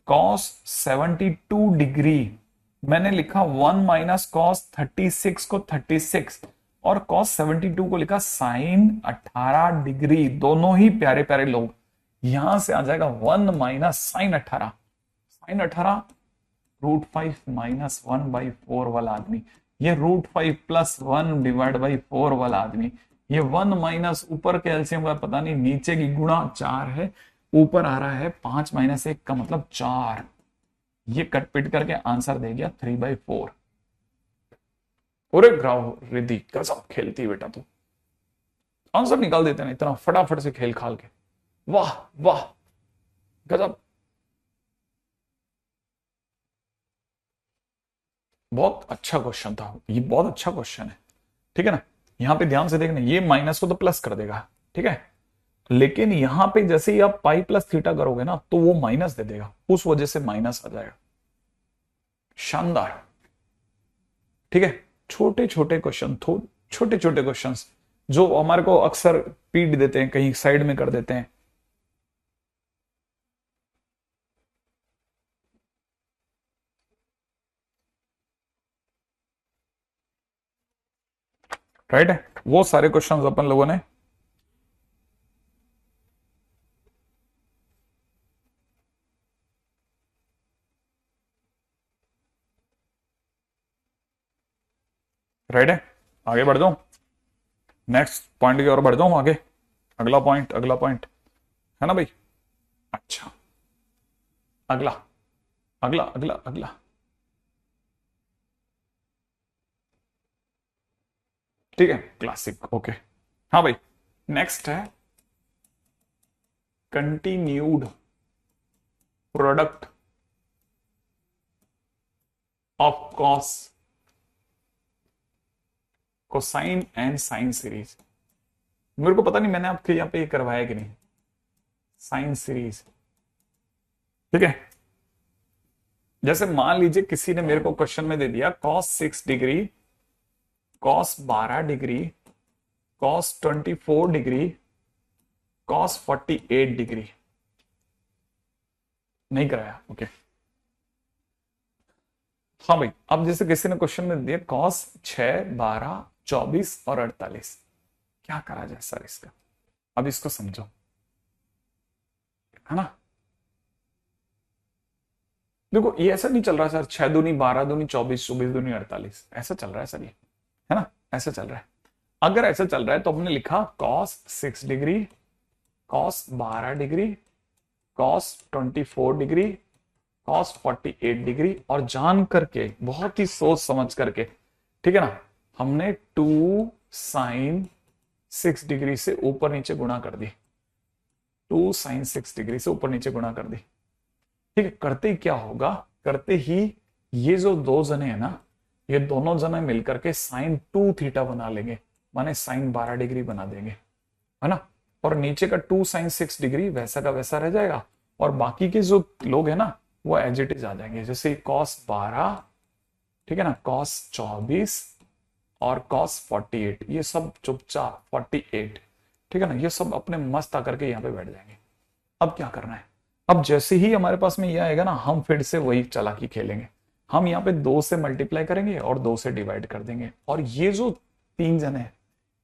cos 72 degree, मैंने लिखा 1 - cos 36 को 36, और cos 72 को लिखा साइन 18 डिग्री, दोनों ही प्यारे प्यारे लोग। यहां से आ जाएगा 1 - साइन 18 √5 - 1/4 वाला आदमी, ये √5 + 1/4 वाला आदमी, ये 1 माइनस ऊपर के एलसीएम का पता नहीं, नीचे की गुणा 4 है, ऊपर आ रहा है 5 - 1 का मतलब 4। ये कट पिट करके आंसर दे गया 3/4। अरे ग्राव रिद्धि गजब खेलती बेटा तू, आंसर निकाल देते ना इतना फटाफट से खेल खाल के, वाह वाह, गजब। बहुत अच्छा क्वेश्चन था ये, बहुत अच्छा क्वेश्चन है। ठीक है ना, यहां पे ध्यान से देखना, ये माइनस को तो प्लस कर देगा, ठीक है, लेकिन यहां पे जैसे ही आप पाई प्लस थीटा करोगे ना तो वो माइनस दे देगा, उस वजह से माइनस आ जाएगा। शानदार। ठीक है, छोटे छोटे क्वेश्चन, छोटे छोटे क्वेश्चंस जो हमारे को अक्सर पीट देते हैं, कहीं साइड में कर देते हैं। राइट है, वो सारे क्वेश्चंस अपन लोगों ने राइट है, आगे बढ़ जाऊं, नेक्स्ट पॉइंट की ओर बढ़ जाऊं आगे, अगला पॉइंट, अगला पॉइंट है ना भाई। अच्छा, अगला, अगला अगला अगला, ठीक है, क्लासिक, ओके। हाँ भाई, नेक्स्ट है continued product of cos, cosine and sine series. मेरे को पता नहीं मैंने आपके यहां पे ये करवाया कि नहीं, साइन सीरीज, ठीक है। जैसे मान लीजिए किसी ने मेरे को क्वेश्चन में दे दिया cos 6 degree, cos 12 degree, cos 24 degree, cos 48 degree, नहीं कराया, ओके। हाँ भाई, अब जैसे किसी ने क्वेश्चन में दिया कॉस 6, 12, 24 और 48, क्या करा जाए सर इसका, अब इसको समझो, है ना। देखो ये ऐसा नहीं चल रहा सर 6 दूनी 12 दूनी 24, 24 दूनी 48, ऐसा चल रहा है सर ये, है ना, ऐसा चल रहा है। अगर ऐसा चल रहा है तो हमने लिखा cos 6 degree, cos 12 degree, cos 24 degree, cos 48 degree, और जान करके बहुत ही सोच समझ करके, ठीक है ना, हमने 2 साइन 6 डिग्री से ऊपर नीचे गुणा कर दी, 2 साइन 6 डिग्री से ऊपर नीचे गुणा कर दी, ठीक है। करते ही क्या होगा, करते ही ये जो दो जने हैं ना, ये दोनों जने मिलकर के साइन 2 थीटा बना लेंगे, माने साइन 12 डिग्री बना देंगे, है ना। और नीचे का 2 साइन 6 डिग्री वैसा का वैसा रह जाएगा, और बाकी के जो लोग हैं ना वो एज इट इज आ जाएंगे, जैसे कॉस 12, ठीक है ना, कॉस 24 और कॉस 48, ये सब चुपचाप 48, ठीक है ना, ये सब अपने मस्त आकर के यहाँ पे बैठ जाएंगे। अब क्या करना है, अब जैसे ही हमारे पास में ये आएगा ना, हम फिर से वही चालाकी खेलेंगे, हम यहाँ पे 2 से मल्टीप्लाई करेंगे और 2 से डिवाइड कर देंगे, और ये जो 3 जने हैं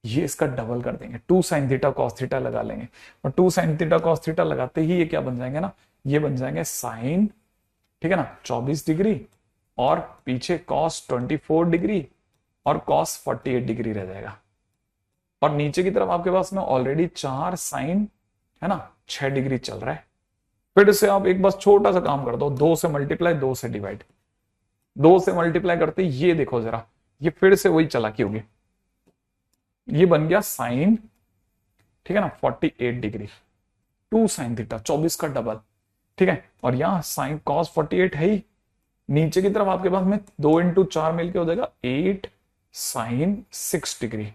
ये इसका डबल कर देंगे, 2 साइन थीटा कॉस थीटा लगा लेंगे, और 2 साइन थीटा कॉस थीटा लगाते ही ये क्या बन जाएंगे ना, ये बन जाएंगे साइन, ठीक है ना, 24 डिग्री, और पीछे कॉस 24 डिग्री और कॉस 48 डिग्री रह जाएगा, और नीचे की तरफ आपके पास में ऑलरेडी 4 साइन, है ना, 6 डिग्री चल रहा है। फिर से आप एक बस छोटा सा काम कर दो, 2 से मल्टीप्लाई 2 से डिवाइड, 2 से मल्टीप्लाई करते ये देखो जरा, ये फिर से वही चालाकी होगी, ये बन गया साइन, ठीक है ना, 48 डिग्री, 2 साइन थीटा 24 का डबल, ठीक है, और यहां साइन कॉस 48 है ही, नीचे की तरफ आपके पास में 2 इंटू 4 मिलके हो जाएगा 8 साइन 6 डिग्री।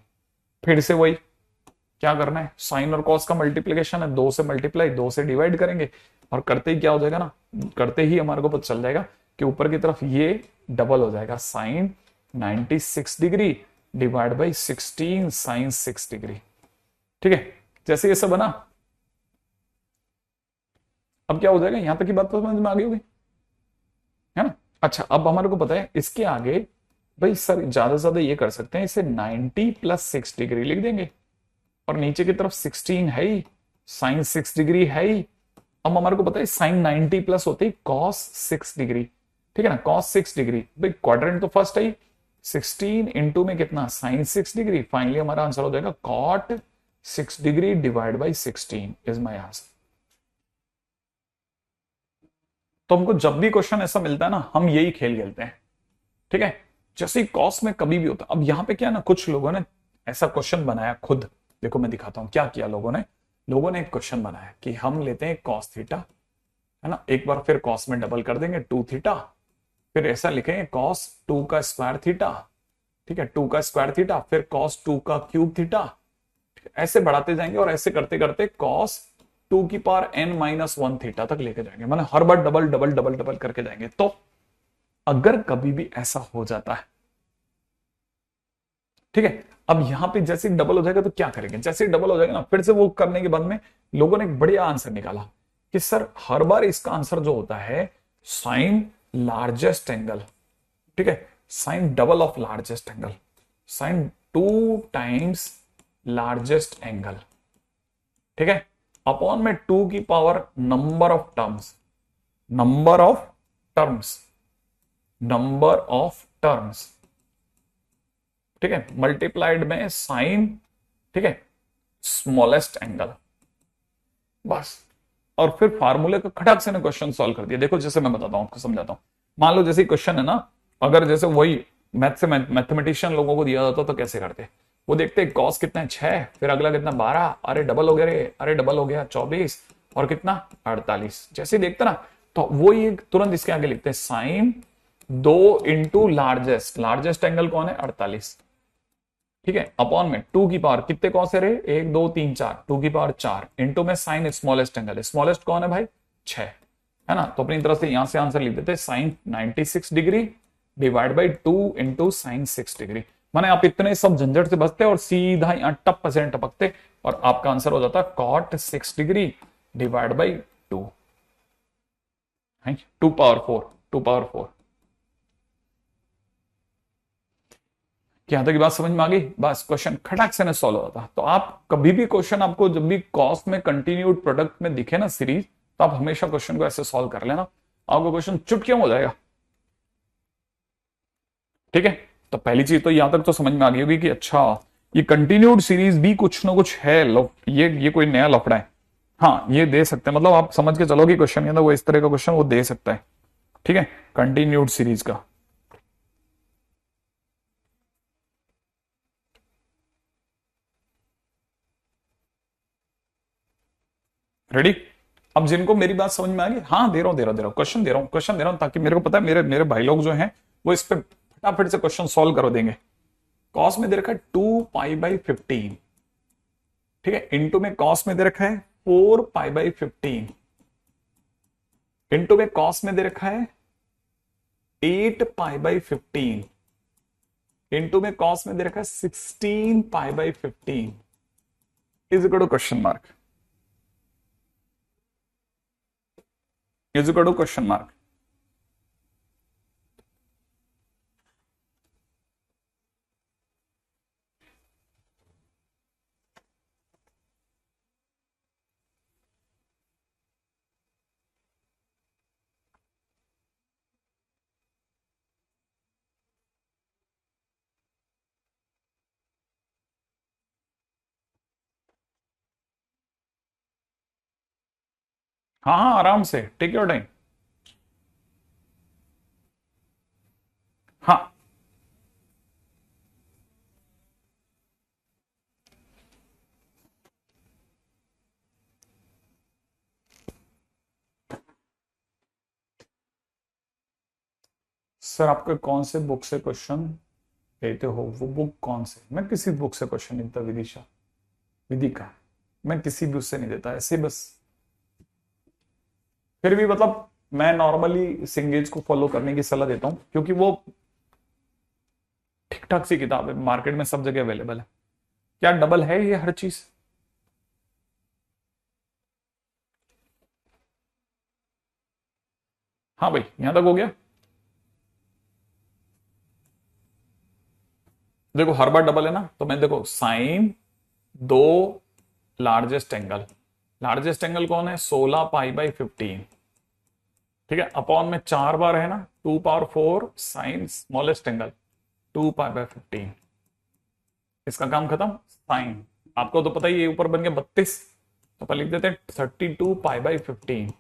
फिर से वही क्या करना है, साइन और कॉस का मल्टीप्लीकेशन है, 2 से मल्टीप्लाई 2 से डिवाइड करेंगे, और करते ही क्या हो जाएगा ना, करते ही हमारे को पता चल जाएगा कि ऊपर की तरफ ये डबल हो जाएगा, sine 96 degree divide by 16 sine 6 degree, ठीक है। जैसे ये सब बना, अब क्या हो जाएगा, यहां तक की बात तो समझ में आ गई होगी, है ना। अच्छा, अब हमारे को पता है इसके आगे, भाई सर ज्यादा से ज्यादा ये कर सकते हैं, इसे 90 प्लस 6 डिग्री लिख देंगे, और नीचे की तरफ 16 है ही, साइन 6 डिग्री है ही। अब हमारे को पता है साइन 90 प्लस होती है कॉस 6 डिग्री, ठीक है ना, कॉस 6 डिग्री, भाई क्वाड्रेंट तो फर्स्ट है ही, 16 इंटू में कितना, साइन 6 डिग्री, फाइनली हमारा आंसर हो जाएगा cot 6 degree divide by 16 is my answer. तो हमको जब भी क्वेश्चन ऐसा मिलता है ना, हम यही खेल खेलते हैं, ठीक है। जैसे कॉस में कभी भी होता, अब यहां पे क्या है ना, कुछ लोगों ने ऐसा क्वेश्चन बनाया खुद, देखो मैं दिखाता हूं क्या किया लोगों ने। लोगों ने एक क्वेश्चन बनाया कि हम लेते हैं कॉस थीटा, है ना, एक बार फिर कॉस में डबल कर देंगे 2 थीटा, फिर ऐसा लिखेंगे कॉस 2 का स्क्वायर थीटा, ठीक है, 2 का स्क्वायर थीटा, फिर कॉस 2 का क्यूब थीटा, ऐसे बढ़ाते जाएंगे, और ऐसे करते करते कॉस 2 की पावर n-1 थीटा तक लेके जाएंगे, मतलब हर बार डबल डबल डबल डबल करके जाएंगे। तो अगर कभी भी ऐसा हो जाता है, ठीक है, अब यहां पे जैसे डबल हो जाएगा तो क्या करेंगे, जैसे डबल हो जाएगा ना, फिर से वो करने के बाद में लोगों ने एक बढ़िया आंसर निकाला कि सर हर बार इसका आंसर जो होता है साइन लार्जेस्ट एंगल, ठीक है, sine double of largest angle, sine 2 times largest angle, ठीक है, अपॉन में 2 की power number of terms, number of terms, number of terms, ठीक है, मल्टीप्लाइड में साइन, ठीक है, स्मॉलेस्ट एंगल, बस। और फिर फार्मूले का खटाक से ने क्वेश्चन सॉल्व कर दिया। देखो जैसे मैं बताता हूं, आपको समझाता हूं। मान लो जैसे क्वेश्चन है ना, अगर जैसे वही मैथ से मैथमेटिशियन लोगों को दिया जाता तो कैसे करते, वो देखते कॉस कितना है 6, फिर अगला कितना 12, अरे डबल हो गया रे, अरे डबल हो गया 24, और कितना 48। जैसे देखते ना, तो वो ये तुरंत इसके आगे लिखते हैं sine 2 into largest, largest angle कौन है 48, ठीक है, अपॉन में 2 की पावर कितने कॉस है रे, 1 2 3 4, 2 की पावर 4 इंटू में साइन स्मॉलेस्ट एंगल, स्मॉलेस्ट कौन है भाई 6, है ना। तो अपनी तरफ से यहां से आंसर लिख देते sine 96 degree divide by 2 into sine 6 degree. माने आप इतने सब झंझट से बचते और सीधा यहाँ टप परसेंट टपकते और आपका आंसर हो जाता cot 6 degree divide by 2, 2 power 4, 2 power 4। यहां तक की बात समझ में आ गई, बस क्वेश्चन खटाक से सॉल्व होता था। तो आप कभी भी क्वेश्चन आपको जब भी कॉस्ट में कंटिन्यूड प्रोडक्ट में दिखे ना सीरीज, तो आप हमेशा क्वेश्चन को ऐसे सॉल्व कर लेना, आपको क्वेश्चन चुटकियों में हो जाएगा, ठीक है। तो पहली चीज तो यहां तक तो समझ में आ गई होगी कि अच्छा ये कंटिन्यूड सीरीज भी कुछ ना कुछ है, ये कोई नया लफड़ा है। हाँ ये दे सकते हैं, मतलब आप समझ के चलो कि क्वेश्चन के अंदर वो इस तरह का क्वेश्चन वो दे सकता है, ठीक है, कंटिन्यूड सीरीज का। रेडी। अब जिनको मेरी बात समझ में आ गई, हाँ दे रहा हूं, क्वेश्चन दे रहा हूं, क्वेश्चन दे रहा हूं, ताकि मेरे को पता है मेरे मेरे भाई लोग जो हैं वो इस पे फटाफट से क्वेश्चन सॉल्व करो देंगे। कॉस में दे रखा है 2 पाई बाई 15, ठीक है, इंटू में कॉस में दे रखा है 4 पाई बाई 15, इंटू में कॉस में दे रखा है 8 पाई बाई 15, इंटू में कॉस में दे रखा है 16 pi by 15 is equal to question mark, is equal to question mark. हाँ हाँ आराम से, टेक योर टाइम। हाँ सर, आपके कौन से बुक से क्वेश्चन लेते हो, वो बुक कौन से? मैं किसी बुक से क्वेश्चन नहीं देता, विदिशा, विदिका, मैं किसी भी उससे नहीं देता ऐसे बस। फिर भी मतलब मैं नॉर्मली सिंगेज को फॉलो करने की सलाह देता हूं, क्योंकि वो ठीक ठाक सी किताब है, मार्केट में सब जगह अवेलेबल है। क्या डबल है ये हर चीज? हाँ भाई यहां तक हो गया। देखो हर बार डबल है ना, तो मैं देखो sine 2 largest angle, largest angle कौन है 16 पाई बाई 15, ठीक है, अपॉन में 4 बार है ना 2 power 4 sine smallest angle 2 pi by 15, इसका काम खत्म। साइन आपको तो पता ही है, ऊपर बन गया 32, तो अपन लिख देते हैं 32 पाई बाई 15,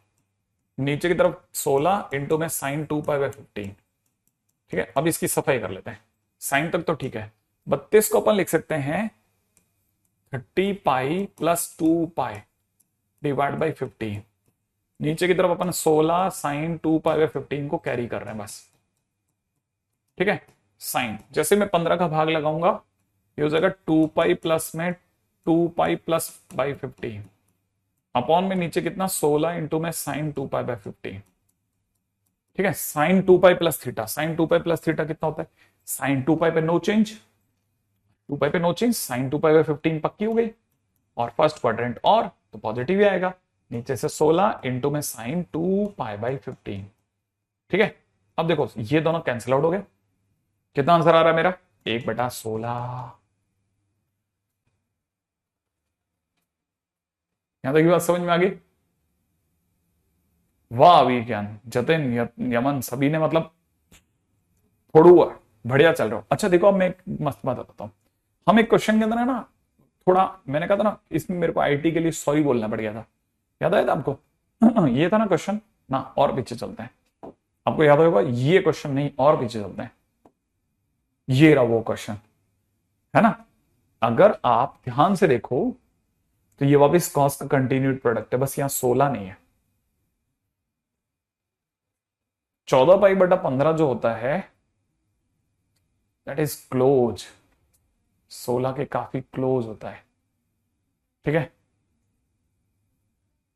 नीचे की तरफ 16 इंटू में साइन 2 पाई बाई 15, ठीक है। अब इसकी सफाई कर लेते हैं, साइन तक तो ठीक है, 32 को अपन लिख सकते हैं 30 pi plus 2 pi divide by 15, नीचे की तरफ अपन 16 साइन 2 पाई बाई 15 को कैरी कर रहे हैं बस, ठीक है। साइन जैसे मैं 15 का भाग लगाऊंगा, ये हो जाएगा 2 पाई प्लस में 2 पाई प्लस बाई 15, अपॉन में नीचे कितना 16 इंटू में साइन 2 पाई बाई 15, ठीक है। Sine 2 pi plus theta, sine 2 pi plus theta कितना होता है, साइन 2 पाई पे नो चेंज, 2 पाई पे no change, sine 2 pi by 15 पक्की हो गई, और फर्स्ट क्वाड्रेंट और तो पॉजिटिव ही आएगा, नीचे से 16 इंटू में साइन 2 पाई बाई 15, ठीक है। अब देखो ये दोनों कैंसिल आउट हो गए, कितना आंसर आ रहा है मेरा 1/16। यहां तक की बात समझ में आ गई? वाह अभिज्ञान, जतिन, यमन, सभी ने मतलब फोड़ू हुआ, बढ़िया चल रहा हो। अच्छा देखो, अब मैं एक मस्त बात बताता हूँ। हम एक क्वेश्चन के अंदर है ना, थोड़ा मैंने कहा था ना, इसमें मेरे को आईटी के लिए सॉरी बोलना पड़ गया था, याद आया था आपको? ये था ना क्वेश्चन ना, और पीछे चलते हैं, आपको याद होगा ये क्वेश्चन, नहीं और पीछे चलते हैं, ये रहा वो क्वेश्चन, है ना? अगर आप ध्यान से देखो तो ये वापस कॉस का कंटिन्यूड प्रोडक्ट है, बस यहां 16 नहीं है। 14 पाई/15 जो होता है दैट इज क्लोज, 16 के काफी क्लोज होता है, ठीक है?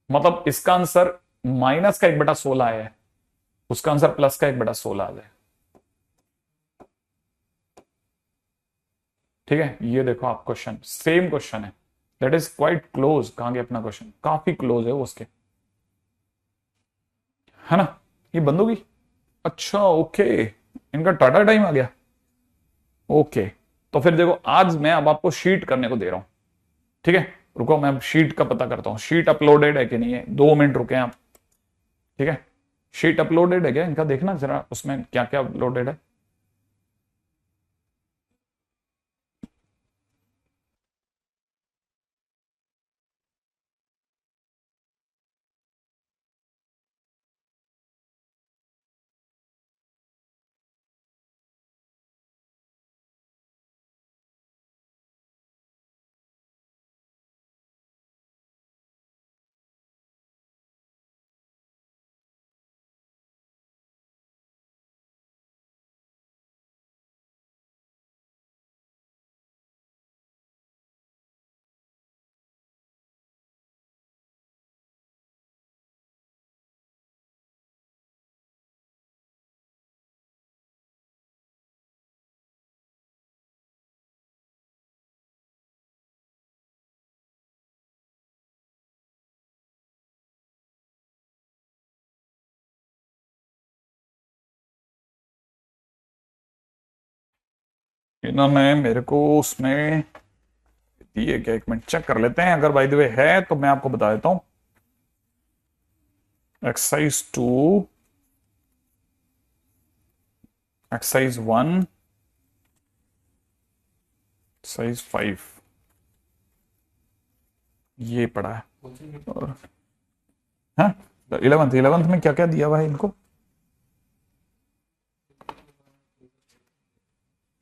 मतलब इसका आंसर माइनस का 1/16 है, उसका आंसर प्लस का 1/16 आ जाए, ठीक है? ये देखो आप, क्वेश्चन सेम क्वेश्चन है, दैट इज क्वाइट क्लोज। कहां गया अपना क्वेश्चन? काफी क्लोज है वो उसके, है ना? ये बंद होगी। अच्छा ओके, इनका टाटा टाइम आ गया। ओके, तो फिर देखो आज मैं अब आपको शीट करने को दे रहा हूं, ठीक है? रुको मैं अब शीट का पता करता हूं, शीट अपलोडेड है कि नहीं है, 2 मिनट रुके आप, ठीक है? शीट अपलोडेड है क्या इनका, देखना जरा उसमें क्या क्या अपलोडेड है। इन्होंने मेरे को उसमें दिए क्या, 1 मिनट चेक कर लेते हैं, अगर बाय द वे है तो मैं आपको बता देता हूं। एक्सरसाइज 2, एक्सरसाइज 1, एक्सरसाइज 5, ये पड़ा है। और हाँ, 11th में क्या क्या दिया हुआ है इनको?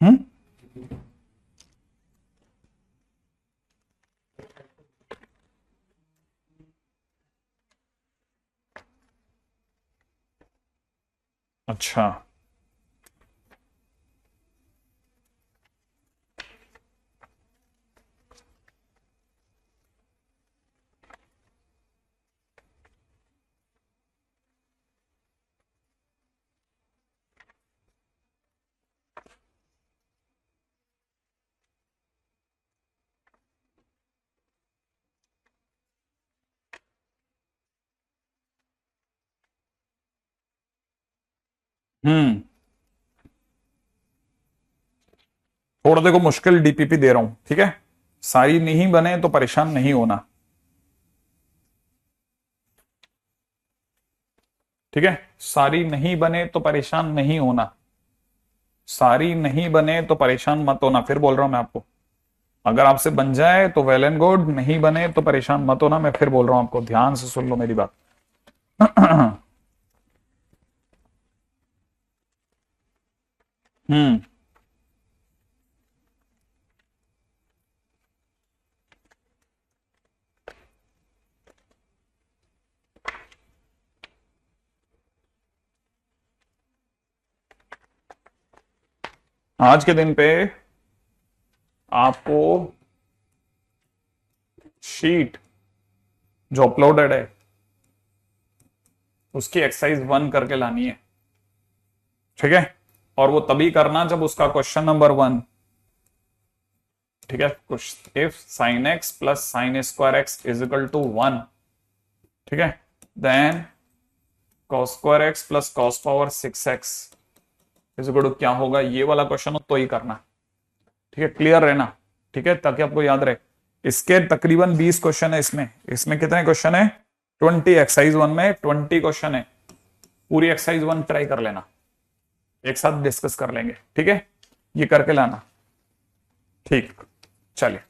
हम्म, अच्छा हम्म, थोड़ा देखो मुश्किल डीपीपी दे रहा हूं, ठीक है? सारी नहीं बने तो परेशान नहीं होना, ठीक है? सारी नहीं बने तो परेशान नहीं होना, सारी नहीं बने तो परेशान मत होना, फिर बोल रहा हूं मैं आपको। अगर आपसे बन जाए तो वेल एंड गुड, नहीं बने तो परेशान मत होना, मैं फिर बोल रहा हूं आपको, ध्यान से सुन लो मेरी बात। हम्म, आज के दिन पे आपको शीट जो अपलोडेड है उसकी एक्सरसाइज 1 करके लानी है, ठीक है? और वो तभी करना जब उसका क्वेश्चन नंबर 1, ठीक है? If sine x plus sine square x is equal to 1, ठीक है, then cos square x plus cos power 6x is equal to क्या होगा, ये वाला क्वेश्चन हो तो ही करना, ठीक है? क्लियर रहना, ठीक है, ताकि आपको याद रहे। इसके तकरीबन 20 क्वेश्चन है इसमें, इसमें कितने क्वेश्चन है? 20, एक्सरसाइज 1 में 20 क्वेश्चन है। पूरी एक्सरसाइज 1 ट्राई कर लेना, एक साथ डिस्कस कर लेंगे, ठीक है? ये करके लाना। ठीक, चलिए।